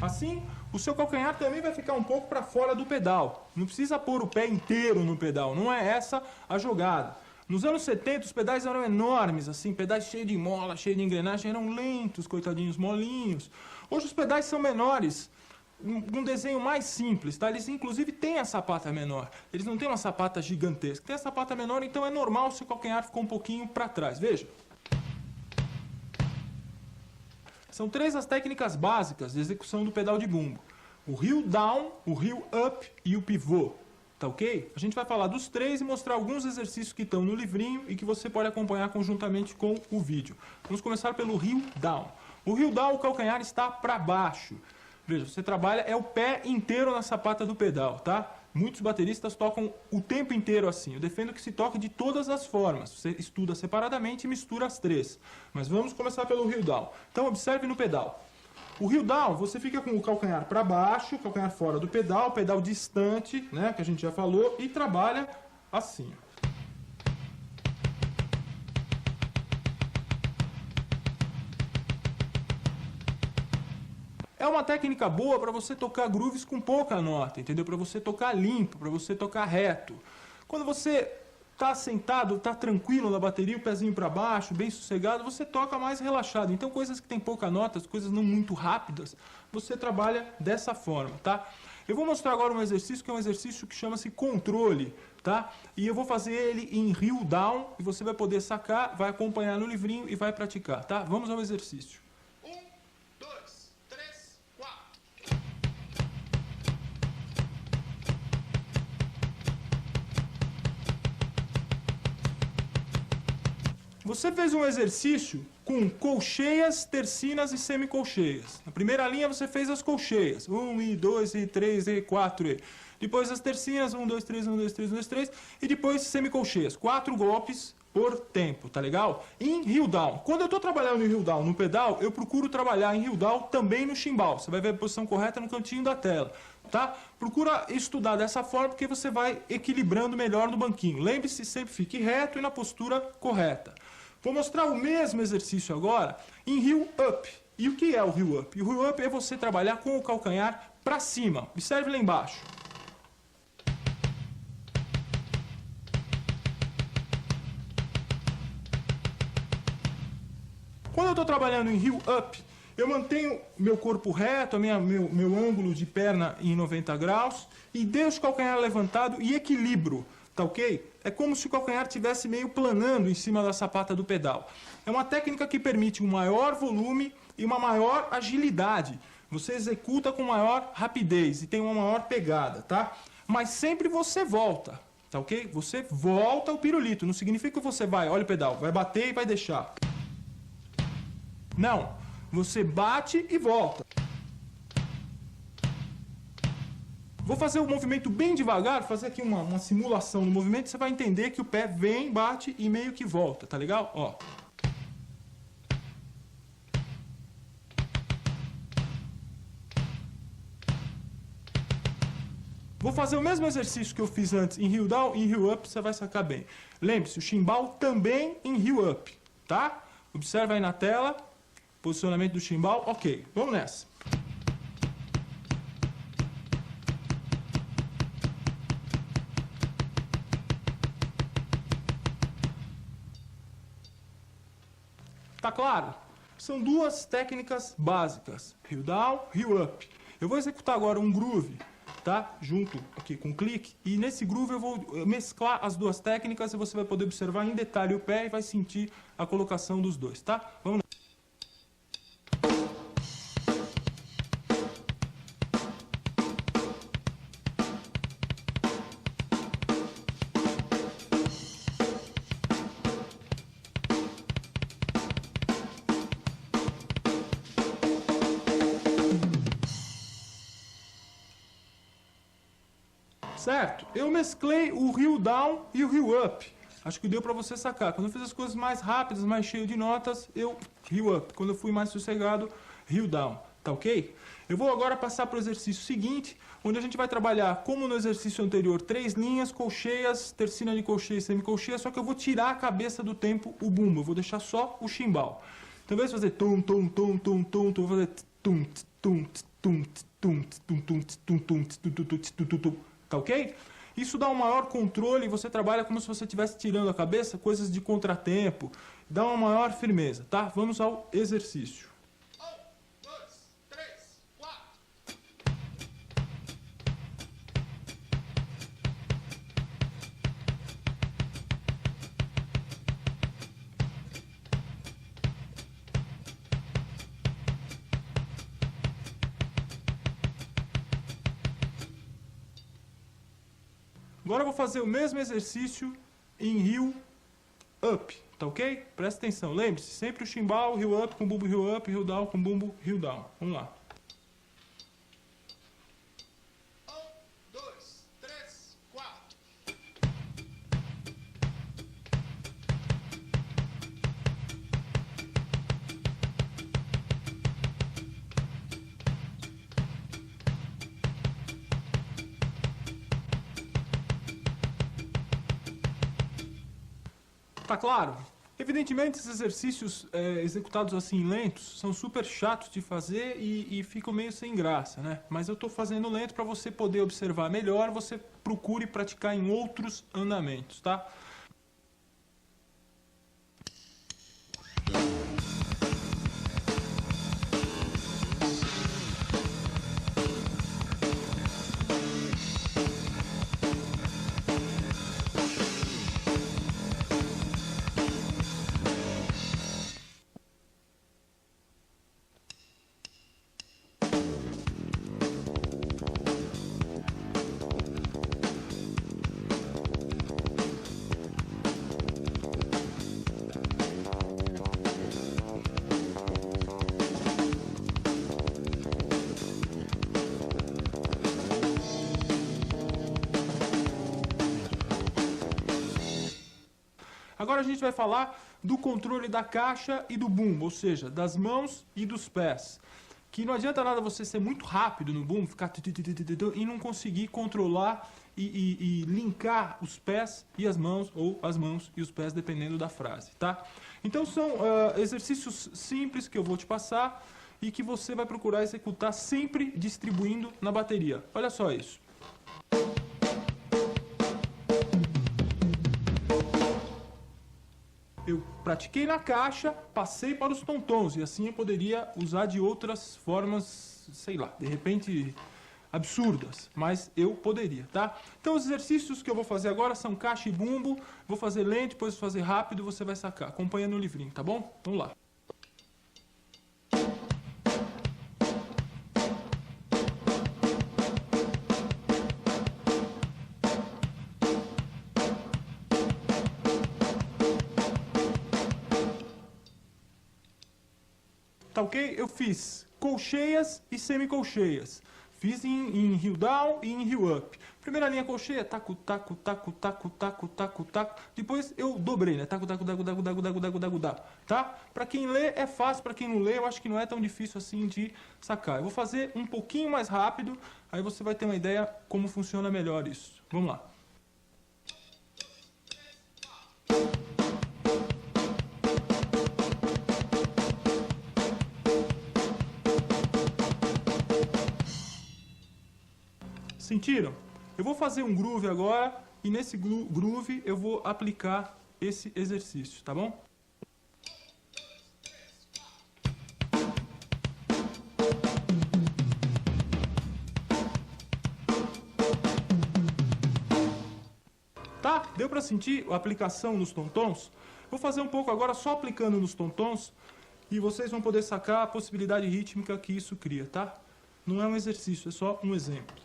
Assim, o seu calcanhar também vai ficar um pouco para fora do pedal. Não precisa pôr o pé inteiro no pedal. Não é essa a jogada. Nos anos 70, os pedais eram enormes, assim, pedais cheios de mola, cheios de engrenagem, eram lentos, coitadinhos, molinhos. Hoje os pedais são menores, um desenho mais simples, tá? Eles inclusive têm a sapata menor, eles não têm uma sapata gigantesca, tem a sapata menor, então é normal se o calcanhar ficou um pouquinho para trás, veja. São 3 as técnicas básicas de execução do pedal de bumbo. O heel down, o heel up e o pivô. Tá ok? A gente vai falar dos três e mostrar alguns exercícios que estão no livrinho e que você pode acompanhar conjuntamente com o vídeo. Vamos começar pelo heel down. O heel down, o calcanhar está para baixo. Veja, você trabalha, é o pé inteiro na sapata do pedal, tá? Muitos bateristas tocam o tempo inteiro assim. Eu defendo que se toque de todas as formas. Você estuda separadamente e mistura as três. Mas vamos começar pelo heel down. Então observe no pedal. O heel down, você fica com o calcanhar para baixo, calcanhar fora do pedal distante, né, que a gente já falou, e trabalha assim. É uma técnica boa para você tocar grooves com pouca nota, entendeu? Para você tocar limpo, para você tocar reto. Quando você tá sentado, tá tranquilo na bateria, o pezinho para baixo, bem sossegado, você toca mais relaxado. Então, coisas que tem pouca nota, coisas não muito rápidas, você trabalha dessa forma, tá? Eu vou mostrar agora um exercício que é um exercício que chama-se controle, tá? E eu vou fazer ele em heel down e você vai poder sacar, vai acompanhar no livrinho e vai praticar, tá? Vamos ao exercício. Você fez um exercício com colcheias, tercinas e semicolcheias. Na primeira linha você fez as colcheias. 1, e 2, e 3, e 4, e. Depois as tercinas, 1, 2, 3, 1, 2, 3, 1, 2, 3. E depois semicolcheias. 4 golpes por tempo, tá legal? Em heel down. Quando eu estou trabalhando em heel down no pedal, eu procuro trabalhar em heel down também no chimbal. Você vai ver a posição correta no cantinho da tela, tá? Procura estudar dessa forma porque você vai equilibrando melhor no banquinho. Lembre-se, sempre fique reto e na postura correta. Vou mostrar o mesmo exercício agora em heel up. E o que é o heel up? O heel up é você trabalhar com o calcanhar para cima. Observe lá embaixo. Quando eu estou trabalhando em heel up, eu mantenho meu corpo reto, meu ângulo de perna em 90 graus e deixo o calcanhar levantado e equilibro. Tá ok? É como se o calcanhar estivesse meio planando em cima da sapata do pedal. É uma técnica que permite um maior volume e uma maior agilidade. Você executa com maior rapidez e tem uma maior pegada, tá? Mas sempre você volta, tá ok? Você volta o pirulito. Não significa que você vai, olha o pedal, vai bater e vai deixar. Não. Você bate e volta. Vou fazer o movimento bem devagar, fazer aqui uma simulação do movimento, você vai entender que o pé vem, bate e meio que volta, tá legal? Ó. Vou fazer o mesmo exercício que eu fiz antes em heel down e em heel up, você vai sacar bem. Lembre-se, o chimbal também em heel up, tá? Observa aí na tela, posicionamento do chimbal, ok, vamos nessa. Tá claro? São duas técnicas básicas, heel down, heel up. Eu vou executar agora um groove, tá? Junto aqui com clique, e nesse groove eu vou mesclar as duas técnicas e você vai poder observar em detalhe o pé e vai sentir a colocação dos dois, tá? Vamos lá. Certo? Eu mesclei o heel down e o heel up. Acho que deu para você sacar. Quando eu fiz as coisas mais rápidas, mais cheio de notas, eu heel up. Quando eu fui mais sossegado, heel down. Tá ok? Eu vou agora passar para o exercício seguinte, onde a gente vai trabalhar, como no exercício anterior, 3 linhas, colcheias, tercina de colcheia e semicolcheia, só que eu vou tirar a cabeça do tempo, o bumbo. Eu vou deixar só o chimbal. Então, ao invés de fazer tum, tum, tum, tum, tum, eu vou fazer tum, tum, tum, tum, tum, tum, tum, tum, tum, tum, tum, tum. Tá ok? Isso dá um maior controle e você trabalha como se você estivesse tirando a cabeça, coisas de contratempo. Dá uma maior firmeza, tá? Vamos ao exercício. Agora eu vou fazer o mesmo exercício em heel up, tá ok? Presta atenção, lembre-se, sempre o chimbal, heel up com bumbo heel up, heel down com bumbo heel down. Vamos lá. 1, 2, 3, 4. Tá claro? Evidentemente, esses exercícios executados assim lentos são super chatos de fazer e ficam meio sem graça, né? Mas eu estou fazendo lento para você poder observar melhor, você procure praticar em outros andamentos, tá? Agora a gente vai falar do controle da caixa e do bumbo, ou seja, das mãos e dos pés. Que não adianta nada você ser muito rápido no bumbo, ficar e não conseguir controlar e linkar os pés e as mãos, ou as mãos e os pés, dependendo da frase, tá? Então são exercícios simples que eu vou te passar e que você vai procurar executar sempre distribuindo na bateria. Olha só isso. Eu pratiquei na caixa, passei para os tontons, e assim eu poderia usar de outras formas, sei lá, de repente absurdas, mas eu poderia, tá? Então os exercícios que eu vou fazer agora são caixa e bumbo, vou fazer lento, depois vou fazer rápido, você vai sacar. Acompanha no livrinho, tá bom? Vamos lá. Tá ok? Eu fiz colcheias e semicolcheias. Fiz em heel down e em heel up. Primeira linha colcheia, taco, taco, taco, taco, taco, taco, taco. Depois eu dobrei, né? Taco, taco, taco, taco, taco, taco, taco, taco, taco. Tá? Pra quem lê é fácil, pra quem não lê eu acho que não é tão difícil assim de sacar. Eu vou fazer um pouquinho mais rápido, aí você vai ter uma ideia como funciona melhor isso. Vamos lá. Sentiram? Eu vou fazer um groove agora e nesse groove eu vou aplicar esse exercício, tá bom? Tá? Deu pra sentir a aplicação nos tontons? Vou fazer um pouco agora só aplicando nos tontons e vocês vão poder sacar a possibilidade rítmica que isso cria, tá? Não é um exercício, é só um exemplo.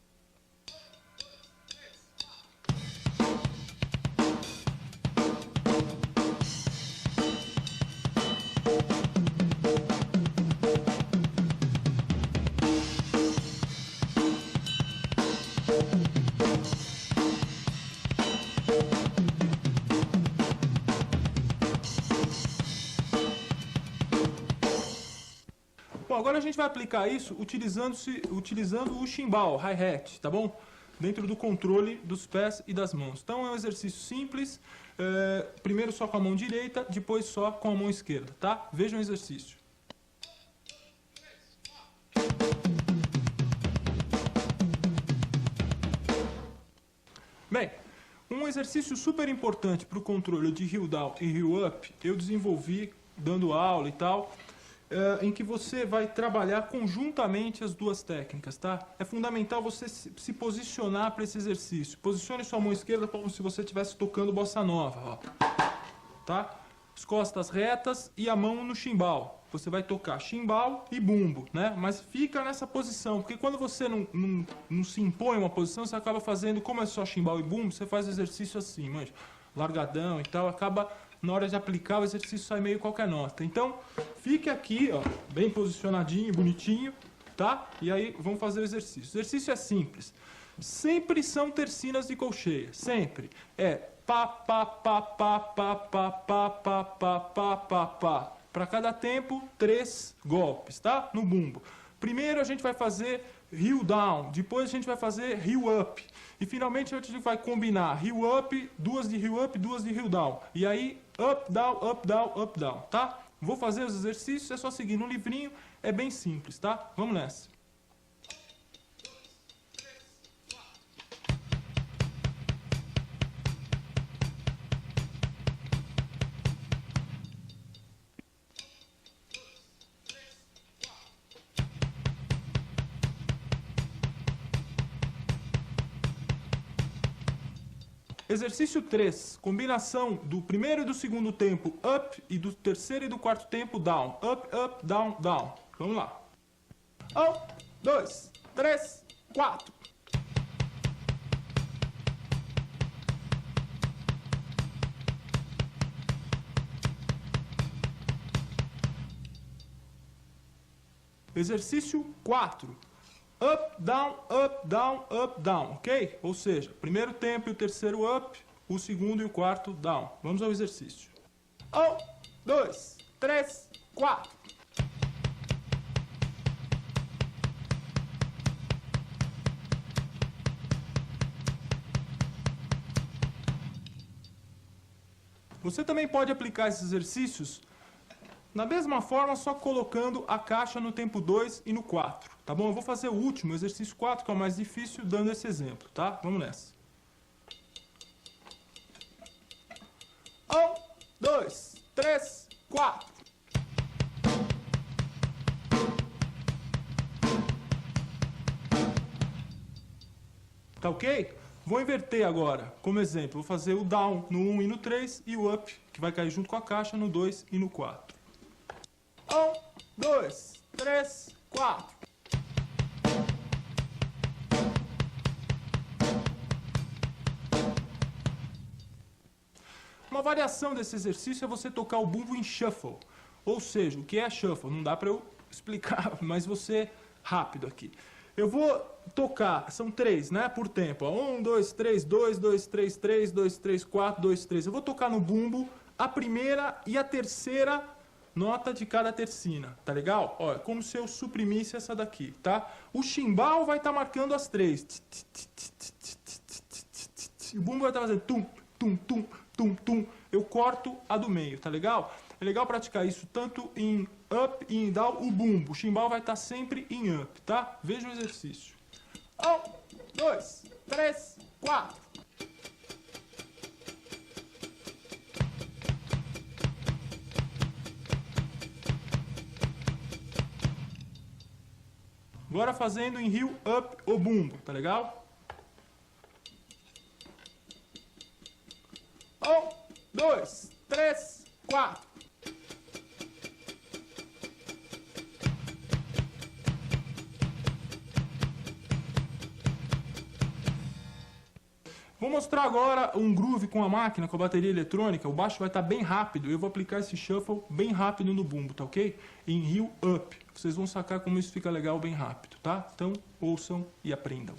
Bom, agora a gente vai aplicar isso utilizando o chimbal, hi-hat, tá bom? Dentro do controle dos pés e das mãos. Então é um exercício simples, primeiro só com a mão direita, depois só com a mão esquerda, tá? Vejam o exercício. Bem, um exercício super importante para o controle de heel down e heel up, eu desenvolvi dando aula e tal, em que você vai trabalhar conjuntamente as duas técnicas, tá? É fundamental você se posicionar para esse exercício. Posicione sua mão esquerda como se você estivesse tocando bossa nova, ó. Tá? as costas retas e a mão no chimbal. Você vai tocar chimbal e bumbo, né? Mas fica nessa posição, porque quando você não se impõe uma posição, você acaba fazendo, como é só chimbal e bumbo, você faz o exercício assim, manja, largadão e tal, acaba, na hora de aplicar, o exercício sai meio qualquer nota. Então, fique aqui, ó, bem posicionadinho, bonitinho, tá? E aí, vamos fazer o exercício. O exercício é simples. Sempre são tercinas de colcheia, sempre. É pá, pá, pá, pá, pá, pá, pá, pá, pá, pá, pá, pá. Para cada tempo, 3 golpes, tá? No bumbo. Primeiro a gente vai fazer heel down, depois a gente vai fazer heel up. E finalmente a gente vai combinar heel up, 2 de heel up, 2 de heel down. E aí, up, down, up, down, up, down, tá? Vou fazer os exercícios, é só seguir no livrinho, é bem simples, tá? Vamos nessa. Exercício 3, combinação do primeiro e do segundo tempo up e do terceiro e do quarto tempo down. Up, up, down, down. Vamos lá. 1, 2, 3, 4. Exercício 4. Up, down, up, down, ok? Ou seja, primeiro tempo e o terceiro up, o segundo e o quarto down. Vamos ao exercício. 1, 2, 3, 4. Você também pode aplicar esses exercícios da mesma forma, só colocando a caixa no tempo 2 e no 4, tá bom? Eu vou fazer o último, o exercício 4, que é o mais difícil, dando esse exemplo, tá? Vamos nessa. 1, 2, 3, 4. Tá ok? Vou inverter agora, como exemplo, vou fazer o down no 1 e no 3 e o up, que vai cair junto com a caixa, no 2 e no 4. 1, 2, 3, 4. Uma variação desse exercício é você tocar o bumbo em shuffle. Ou seja, o que é shuffle? Não dá para eu explicar, mas você rápido aqui. Eu vou tocar, são 3, né, por tempo. 1, 2, 3, 2, 2, 3, 3, 2, 3, 4, 2, 3. Eu vou tocar no bumbo a primeira e a terceira nota de cada tercina, tá legal? Ó, é como se eu suprimisse essa daqui, tá? O chimbal vai estar marcando as 3. O bumbo vai estar fazendo tum, tum, tum, tum, tum. Eu corto a do meio, tá legal? É legal praticar isso tanto em up e em down. O bumbo, o chimbal vai estar sempre em up, tá? Veja o exercício. 1, 2, 3, 4. Agora fazendo em heel up o bumbo, tá legal? 1, 2, 3, 4. Vou mostrar agora um groove com a máquina, com a bateria eletrônica. O baixo vai estar bem rápido. Eu vou aplicar esse shuffle bem rápido no bumbo, tá ok? Em heel up. Vocês vão sacar como isso fica legal bem rápido, tá? Então, ouçam e aprendam.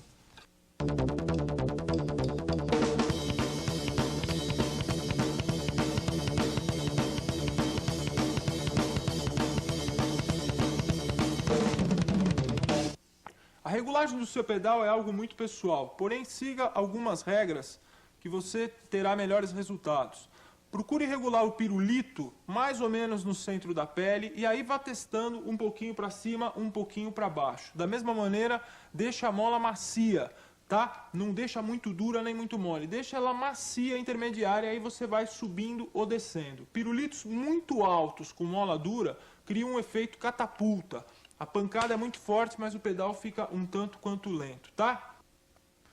A regulagem do seu pedal é algo muito pessoal, porém siga algumas regras que você terá melhores resultados. Procure regular o pirulito mais ou menos no centro da pele e aí vá testando um pouquinho para cima, um pouquinho para baixo. Da mesma maneira, deixa a mola macia, tá? Não deixa muito dura nem muito mole, deixa ela macia, intermediária, e aí você vai subindo ou descendo. Pirulitos muito altos com mola dura criam um efeito catapulta. A pancada é muito forte, mas o pedal fica um tanto quanto lento, tá?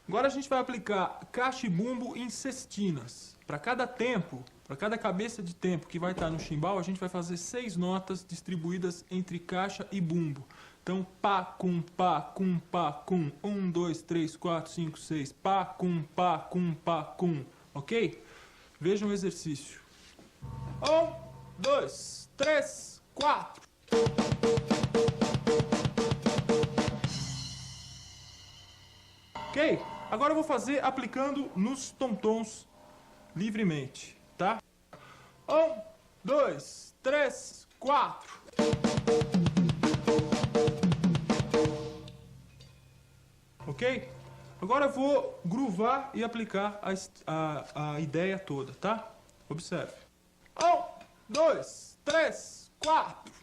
Agora a gente vai aplicar cachibumbo em cestinas. Para cada tempo, para cada cabeça de tempo que vai estar no chimbal, a gente vai fazer 6 notas distribuídas entre caixa e bumbo. Então, pá, cum, pá, cum, pá, cum. 1, 2, 3, 4, 5, 6. Pá, cum, pá, cum, pá, cum. Ok? Vejam o exercício. 1, 2, 3, 4. Ok? Agora eu vou fazer aplicando nos tom-tons livremente, tá? 1, 2, 3, 4. Ok? Agora eu vou groovar e aplicar a ideia toda, tá? Observe. 1, 2, 3, 4.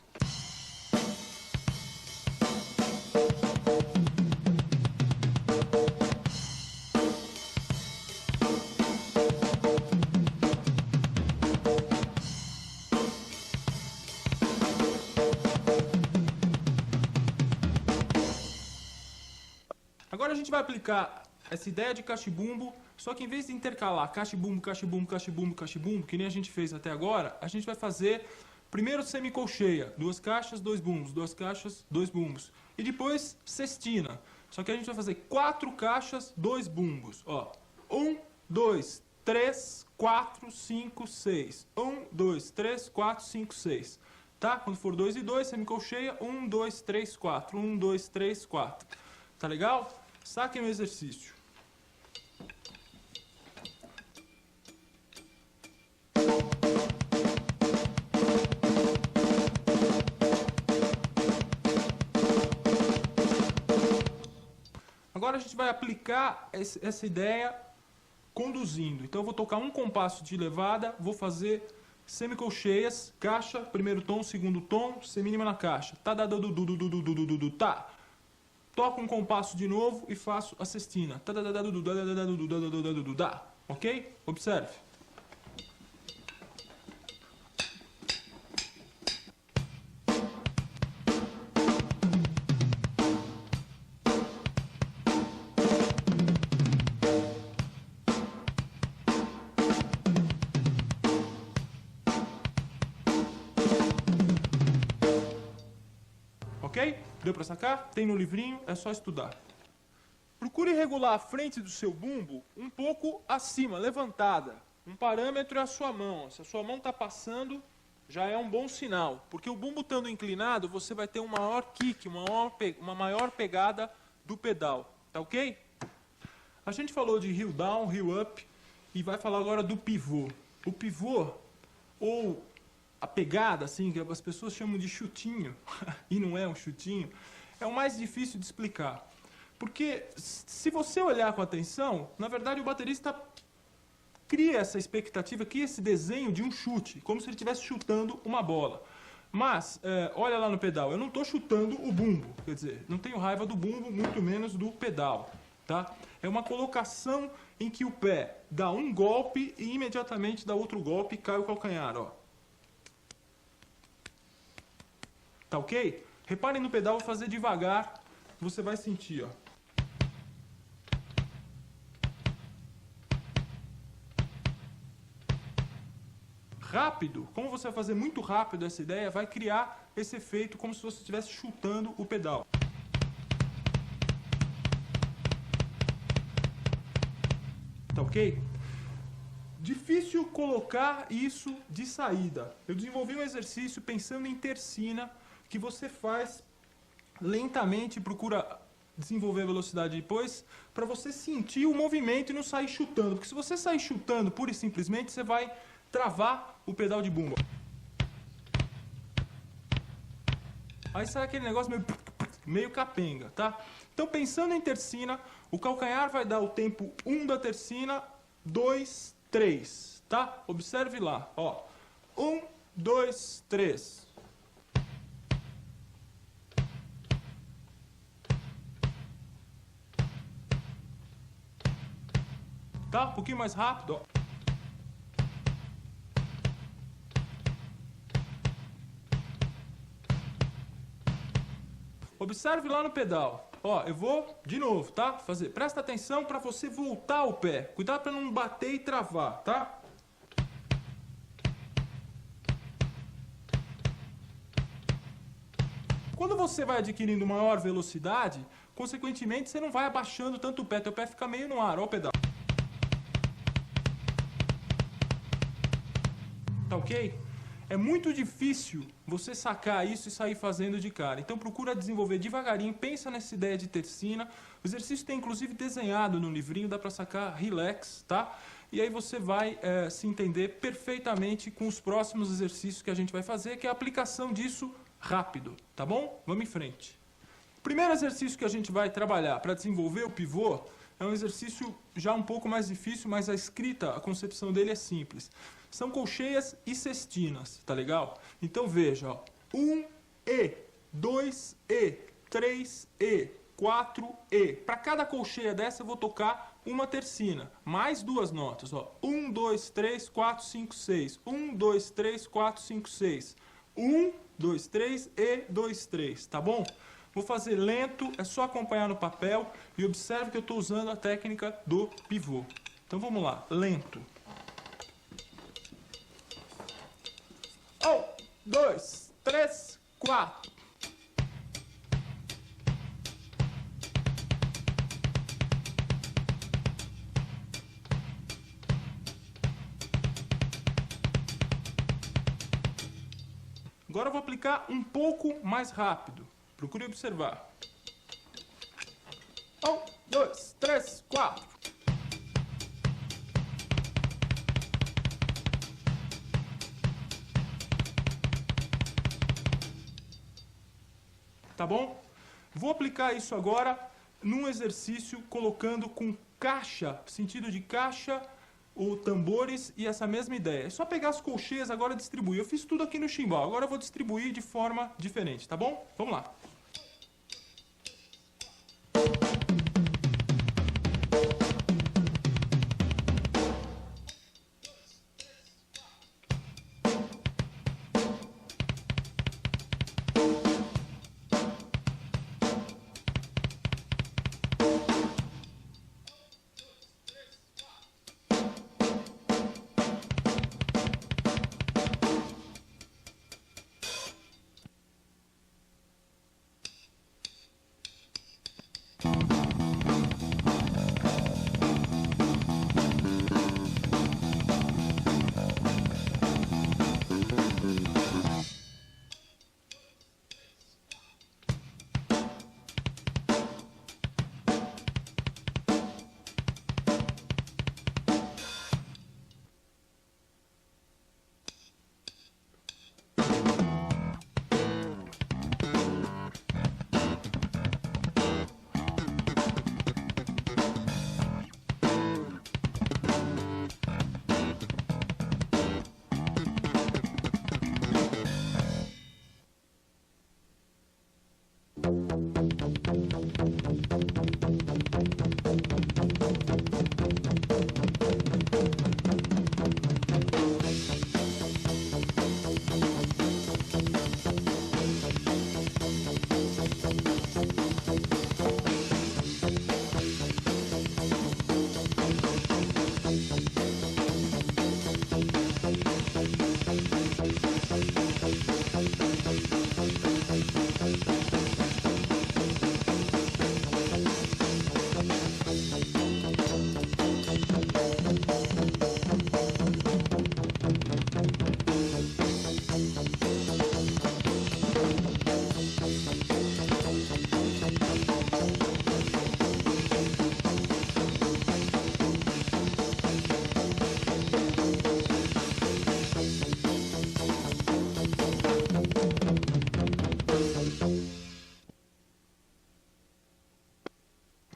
Agora a gente vai aplicar essa ideia de cachibumbo, só que em vez de intercalar cachibumbo, cachibumbo, cachibumbo, cachibumbo, que nem a gente fez até agora, a gente vai fazer primeiro semicolcheia, 2 caixas, 2 bumbos, 2 caixas, 2 bumbos. E depois cestina. Só que a gente vai fazer 4 caixas, 2 bumbos. Ó, 1, 2, 3, 4, 5, 6. 1, 2, 3, 4, 5, 6. Tá? Quando for 2 e 2, semicolcheia, 1, 2, 3, 4. 1, 2, 3, 4. Tá legal? Saquem o exercício. Agora a gente vai aplicar essa ideia conduzindo. Então eu vou tocar um compasso de levada, vou fazer semicolcheias, caixa, primeiro tom, segundo tom, semínima na caixa. Tá, da, du, du, du, du, du, du, du, du, tá. Toco um compasso de novo e faço a cestina. Ok? Observe. Ok? Deu para sacar? Tem no livrinho, é só estudar. Procure regular a frente do seu bumbo um pouco acima, levantada. Um parâmetro é a sua mão. Se a sua mão está passando, já é um bom sinal. Porque o bumbo estando inclinado, você vai ter um maior kick, uma maior pegada do pedal. Tá ok? A gente falou de heel down, heel up e vai falar agora do pivô. O pivô, ou a pegada, assim, que as pessoas chamam de chutinho, e não é um chutinho, é o mais difícil de explicar. Porque se você olhar com atenção, na verdade o baterista cria essa expectativa, cria esse desenho de um chute, como se ele estivesse chutando uma bola. Mas, olha lá no pedal, eu não estou chutando o bumbo, quer dizer, não tenho raiva do bumbo, muito menos do pedal. Tá? É uma colocação em que o pé dá um golpe e imediatamente dá outro golpe e cai o calcanhar, ó. Tá ok? Reparem no pedal, vou fazer devagar, você vai sentir, ó. Rápido, como você vai fazer muito rápido essa ideia, vai criar esse efeito como se você estivesse chutando o pedal. Tá ok? Difícil colocar isso de saída. Eu desenvolvi um exercício pensando em tercina, que você faz lentamente, procura desenvolver a velocidade depois, para você sentir o movimento e não sair chutando. Porque se você sair chutando pura e simplesmente, você vai travar o pedal de bumbo. Aí sai aquele negócio meio capenga, tá? Então, pensando em tercina, o calcanhar vai dar o tempo 1 da tercina, 2, 3, tá? Observe lá, ó. 1, 2, 3. Tá? Um pouquinho mais rápido, ó. Observe lá no pedal. Ó, eu vou de novo, tá? Presta atenção para você voltar o pé. Cuidado para não bater e travar, tá? Quando você vai adquirindo maior velocidade, consequentemente você não vai abaixando tanto o pé, teu pé fica meio no ar, ó o pedal. Tá ok? É muito difícil você sacar isso e sair fazendo de cara. Então procura desenvolver devagarinho, pensa nessa ideia de tercina. O exercício tem inclusive desenhado no livrinho, dá pra sacar relax, tá? E aí você vai se entender perfeitamente com os próximos exercícios que a gente vai fazer, que é a aplicação disso rápido, tá bom? Vamos em frente. O primeiro exercício que a gente vai trabalhar para desenvolver o pivô é um exercício já um pouco mais difícil, mas a escrita, a concepção dele é simples. São colcheias e cestinas, tá legal? Então veja, ó, 1E, 2E, 3E, 4E. Para cada colcheia dessa eu vou tocar uma tercina, mais duas notas, ó. 1, 2, 3, 4, 5, 6. 1, 2, 3, 4, 5, 6. 1, 2, 3, E, 2, 3, tá bom? Vou fazer lento, é só acompanhar no papel e observe que eu estou usando a técnica do pivô. Então vamos lá, lento. 1, 2, 3, 4. Agora eu vou aplicar um pouco mais rápido. Procure observar. 1, 2, 3, 4. Tá bom? Vou aplicar isso agora num exercício colocando com caixa, sentido de caixa, ou tambores e essa mesma ideia. É só pegar as colcheias agora e distribuir. Eu fiz tudo aqui no chimbal, agora eu vou distribuir de forma diferente, tá bom? Vamos lá.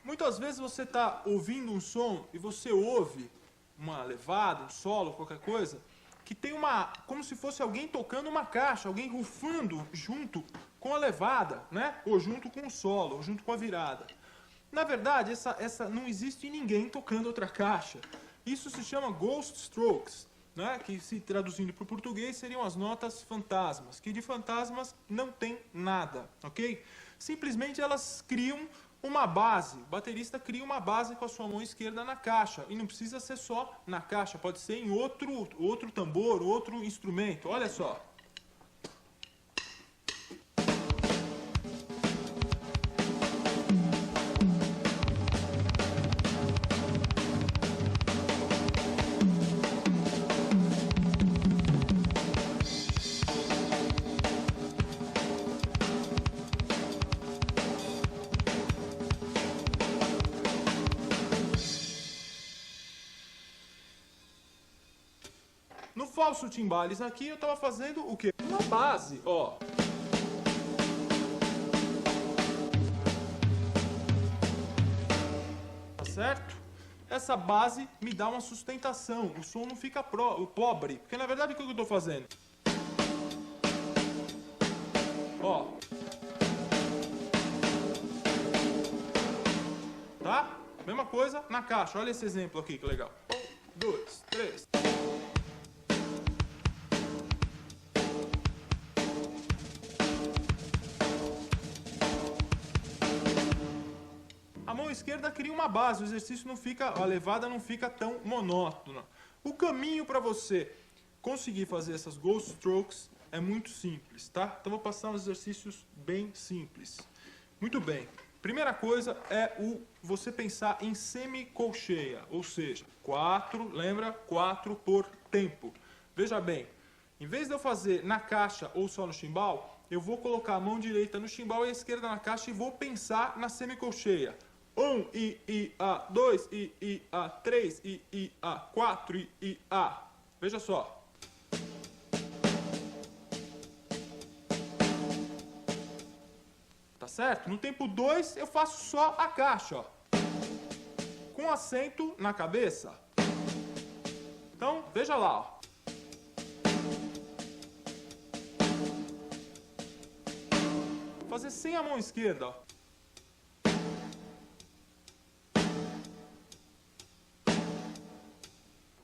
Muitas vezes você está ouvindo um som e você ouve uma levada, um solo, qualquer coisa, que tem como se fosse alguém tocando uma caixa, alguém rufando junto com a levada, né? Ou junto com o solo, ou junto com a virada. Na verdade, essa não existe ninguém tocando outra caixa. Isso se chama ghost strokes, né? Que se traduzindo para o português seriam as notas fantasmas, que de fantasmas não tem nada, ok? Simplesmente elas criam Uma base, o baterista cria uma base com a sua mão esquerda na caixa. E não precisa ser só na caixa, pode ser em outro tambor, outro instrumento. Olha só. No falso timbales aqui eu estava fazendo o quê? Uma base, ó. Tá certo? Essa base me dá uma sustentação, o som não fica pobre. Porque na verdade o que eu estou fazendo? Ó. Tá? Mesma coisa na caixa, olha esse exemplo aqui que legal. 1, 2, 3. A mão esquerda cria uma base, o exercício não fica, a levada não fica tão monótona. O caminho para você conseguir fazer essas ghost strokes é muito simples, tá? Então vou passar uns exercícios bem simples. Muito bem. Primeira coisa é você pensar em semicolcheia, ou seja, 4, lembra? 4 por tempo. Veja bem, em vez de eu fazer na caixa ou só no chimbal, eu vou colocar a mão direita no chimbal e a esquerda na caixa e vou pensar na semicolcheia. 1, I, A, 2, I, A, 3, I, A, 4, I, A. Veja só. Tá certo? No tempo 2 eu faço só a caixa, ó. Com acento na cabeça. Então, veja lá, ó. Vou fazer sem a mão esquerda, ó.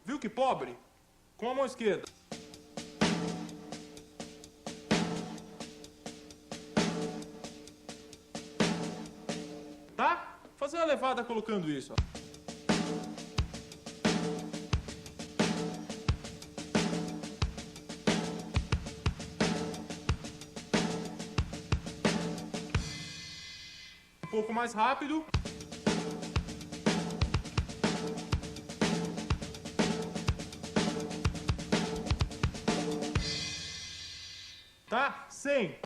Viu que pobre? Com a mão esquerda. Tá? Vou fazer uma levada colocando isso, ó. Um pouco mais rápido. Tá? 100.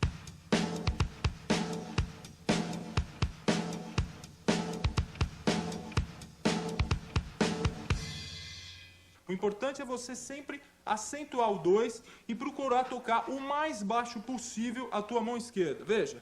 O importante é você sempre acentuar o 2 e procurar tocar o mais baixo possível a tua mão esquerda. Veja.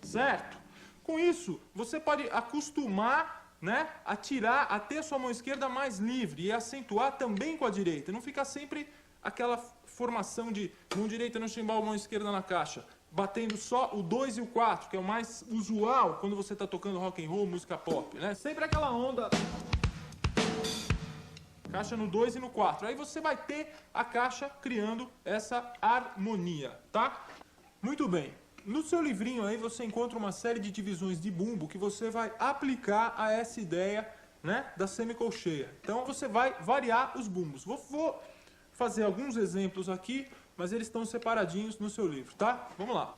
Certo? Com isso, você pode acostumar, né, a tirar, a ter a sua mão esquerda mais livre e acentuar também com a direita. Não ficar sempre aquela formação de mão direita no chimbal, mão esquerda na caixa, batendo só o 2 e o 4, que é o mais usual quando você está tocando rock and roll, música pop, né? Sempre aquela onda caixa no 2 e no 4. Aí você vai ter a caixa criando essa harmonia, tá? Muito bem. No seu livrinho aí você encontra uma série de divisões de bumbo que você vai aplicar a essa ideia, né, da semicolcheia. Então você vai variar os bumbos. Vou fazer alguns exemplos aqui, mas eles estão separadinhos no seu livro, tá? Vamos lá.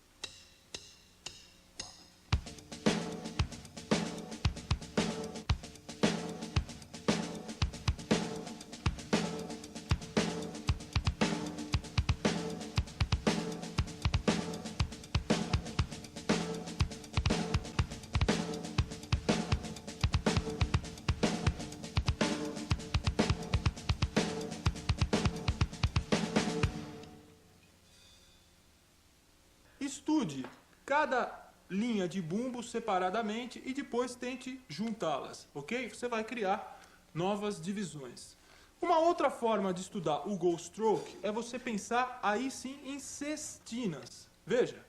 Estude cada linha de bumbo separadamente e depois tente juntá-las, ok? Você vai criar novas divisões. Uma outra forma de estudar o ghost stroke é você pensar aí sim em sextinas. Veja,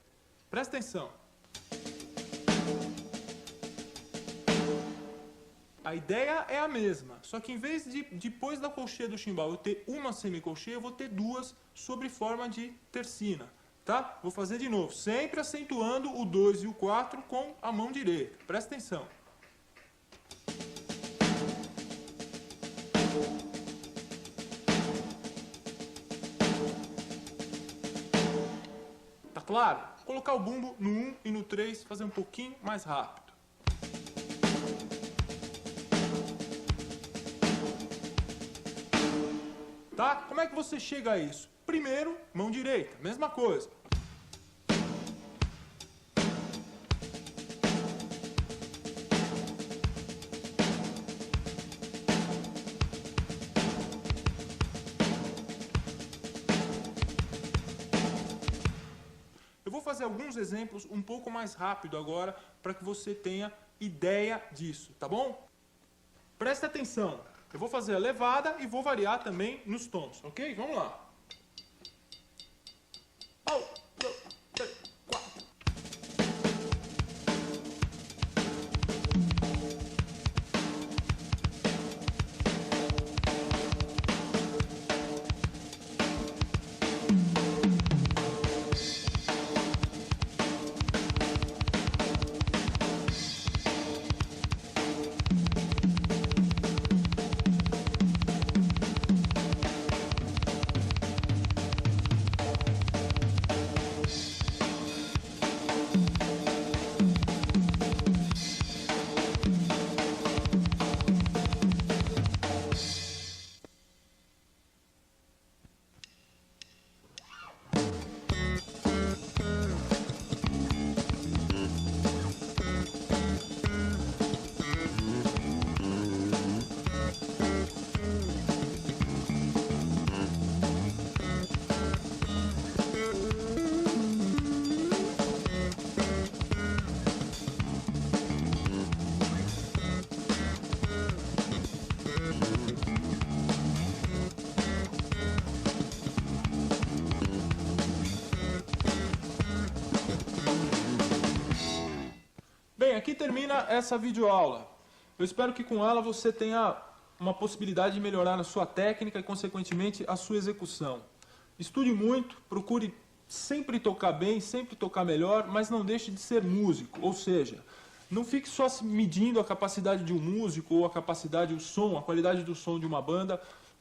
presta atenção. A ideia é a mesma, só que em vez de depois da colcheia do chimbal eu ter uma semicolcheia, eu vou ter duas sob forma de tercina. tá? Vou fazer de novo, sempre acentuando o 2 e o 4 com a mão direita. Presta atenção. Tá claro? Colocar o bumbo no 1 e no 3, fazer um pouquinho mais rápido. Tá? Como é que você chega a isso? Primeiro, mão direita, mesma coisa. Eu vou fazer alguns exemplos um pouco mais rápido agora, para que você tenha ideia disso, tá bom? Presta atenção. Eu vou fazer a levada e vou variar também nos tons, ok? Vamos lá. 1, 2, 3, 4. Bem, aqui termina essa videoaula. Eu espero que com ela você tenha uma possibilidade de melhorar a sua técnica e, consequentemente, a sua execução. Estude muito, procure sempre tocar bem, sempre tocar melhor, mas não deixe de ser músico. Ou seja, não fique só medindo a capacidade de um músico ou a capacidade, o som, a qualidade do som de uma banda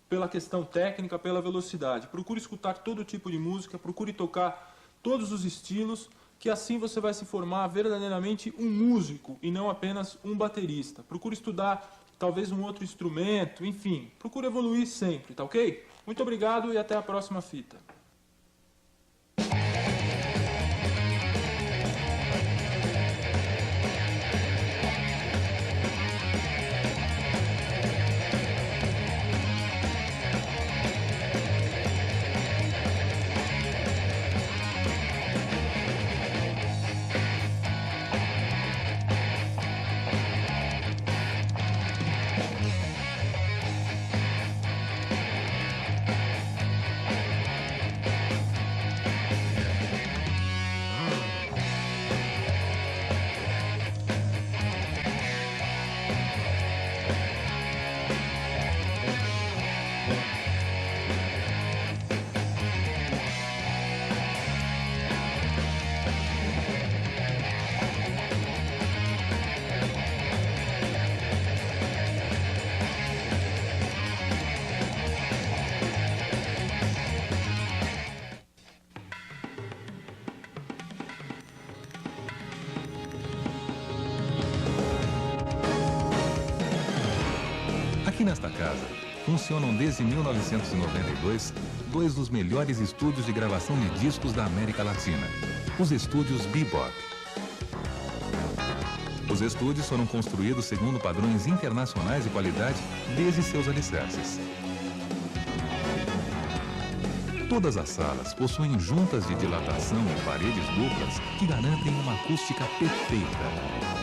pela questão técnica, pela velocidade. Procure escutar todo tipo de música, procure tocar todos os estilos, que assim você vai se formar verdadeiramente um músico e não apenas um baterista. Procure estudar talvez um outro instrumento, enfim, procure evoluir sempre, tá ok? Muito obrigado e até a próxima fita. Aqui nesta casa, funcionam desde 1992 dois dos melhores estúdios de gravação de discos da América Latina, os estúdios Bebop. Os estúdios foram construídos segundo padrões internacionais de qualidade desde seus alicerces. Todas as salas possuem juntas de dilatação e paredes duplas que garantem uma acústica perfeita.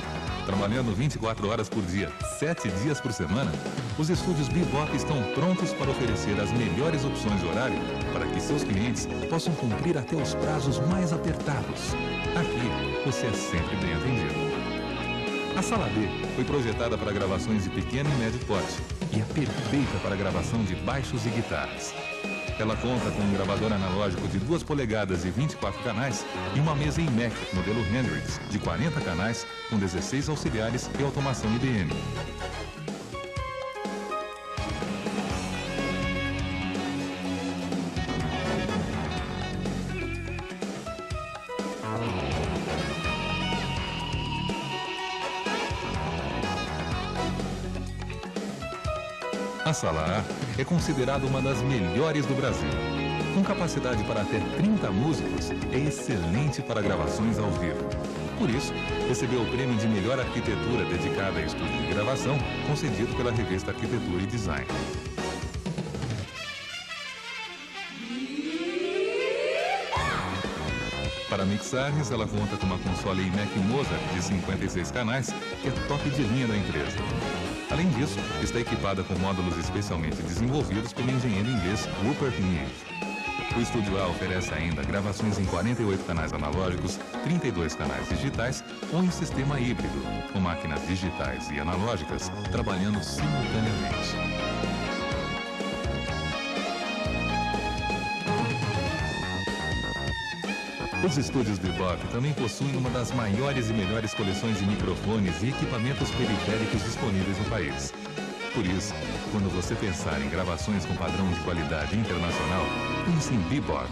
Trabalhando 24 horas por dia, 7 dias por semana, os estúdios Bebop estão prontos para oferecer as melhores opções de horário para que seus clientes possam cumprir até os prazos mais apertados. Aqui, você é sempre bem atendido. A Sala B foi projetada para gravações de pequeno e médio porte e é perfeita para gravação de baixos e guitarras. Ela conta com um gravador analógico de 2 polegadas e 24 canais e uma mesa iMac, modelo Hendrix, de 40 canais, com 16 auxiliares e automação IBM. A Sala A é considerada uma das melhores do Brasil. Com capacidade para até 30 músicos, é excelente para gravações ao vivo. Por isso, recebeu o prêmio de melhor arquitetura dedicada a estúdio de gravação, concedido pela revista Arquitetura e Design. Para mixagens, ela conta com uma console iMac Mozart de 56 canais, que é top de linha da empresa. Além disso, está equipada com módulos especialmente desenvolvidos pelo engenheiro inglês Rupert Neve. O Estúdio A oferece ainda gravações em 48 canais analógicos, 32 canais digitais ou em sistema híbrido, com máquinas digitais e analógicas trabalhando simultaneamente. Os estúdios Bebop também possuem uma das maiores e melhores coleções de microfones e equipamentos periféricos disponíveis no país. Por isso, quando você pensar em gravações com padrão de qualidade internacional, pense em Bebop.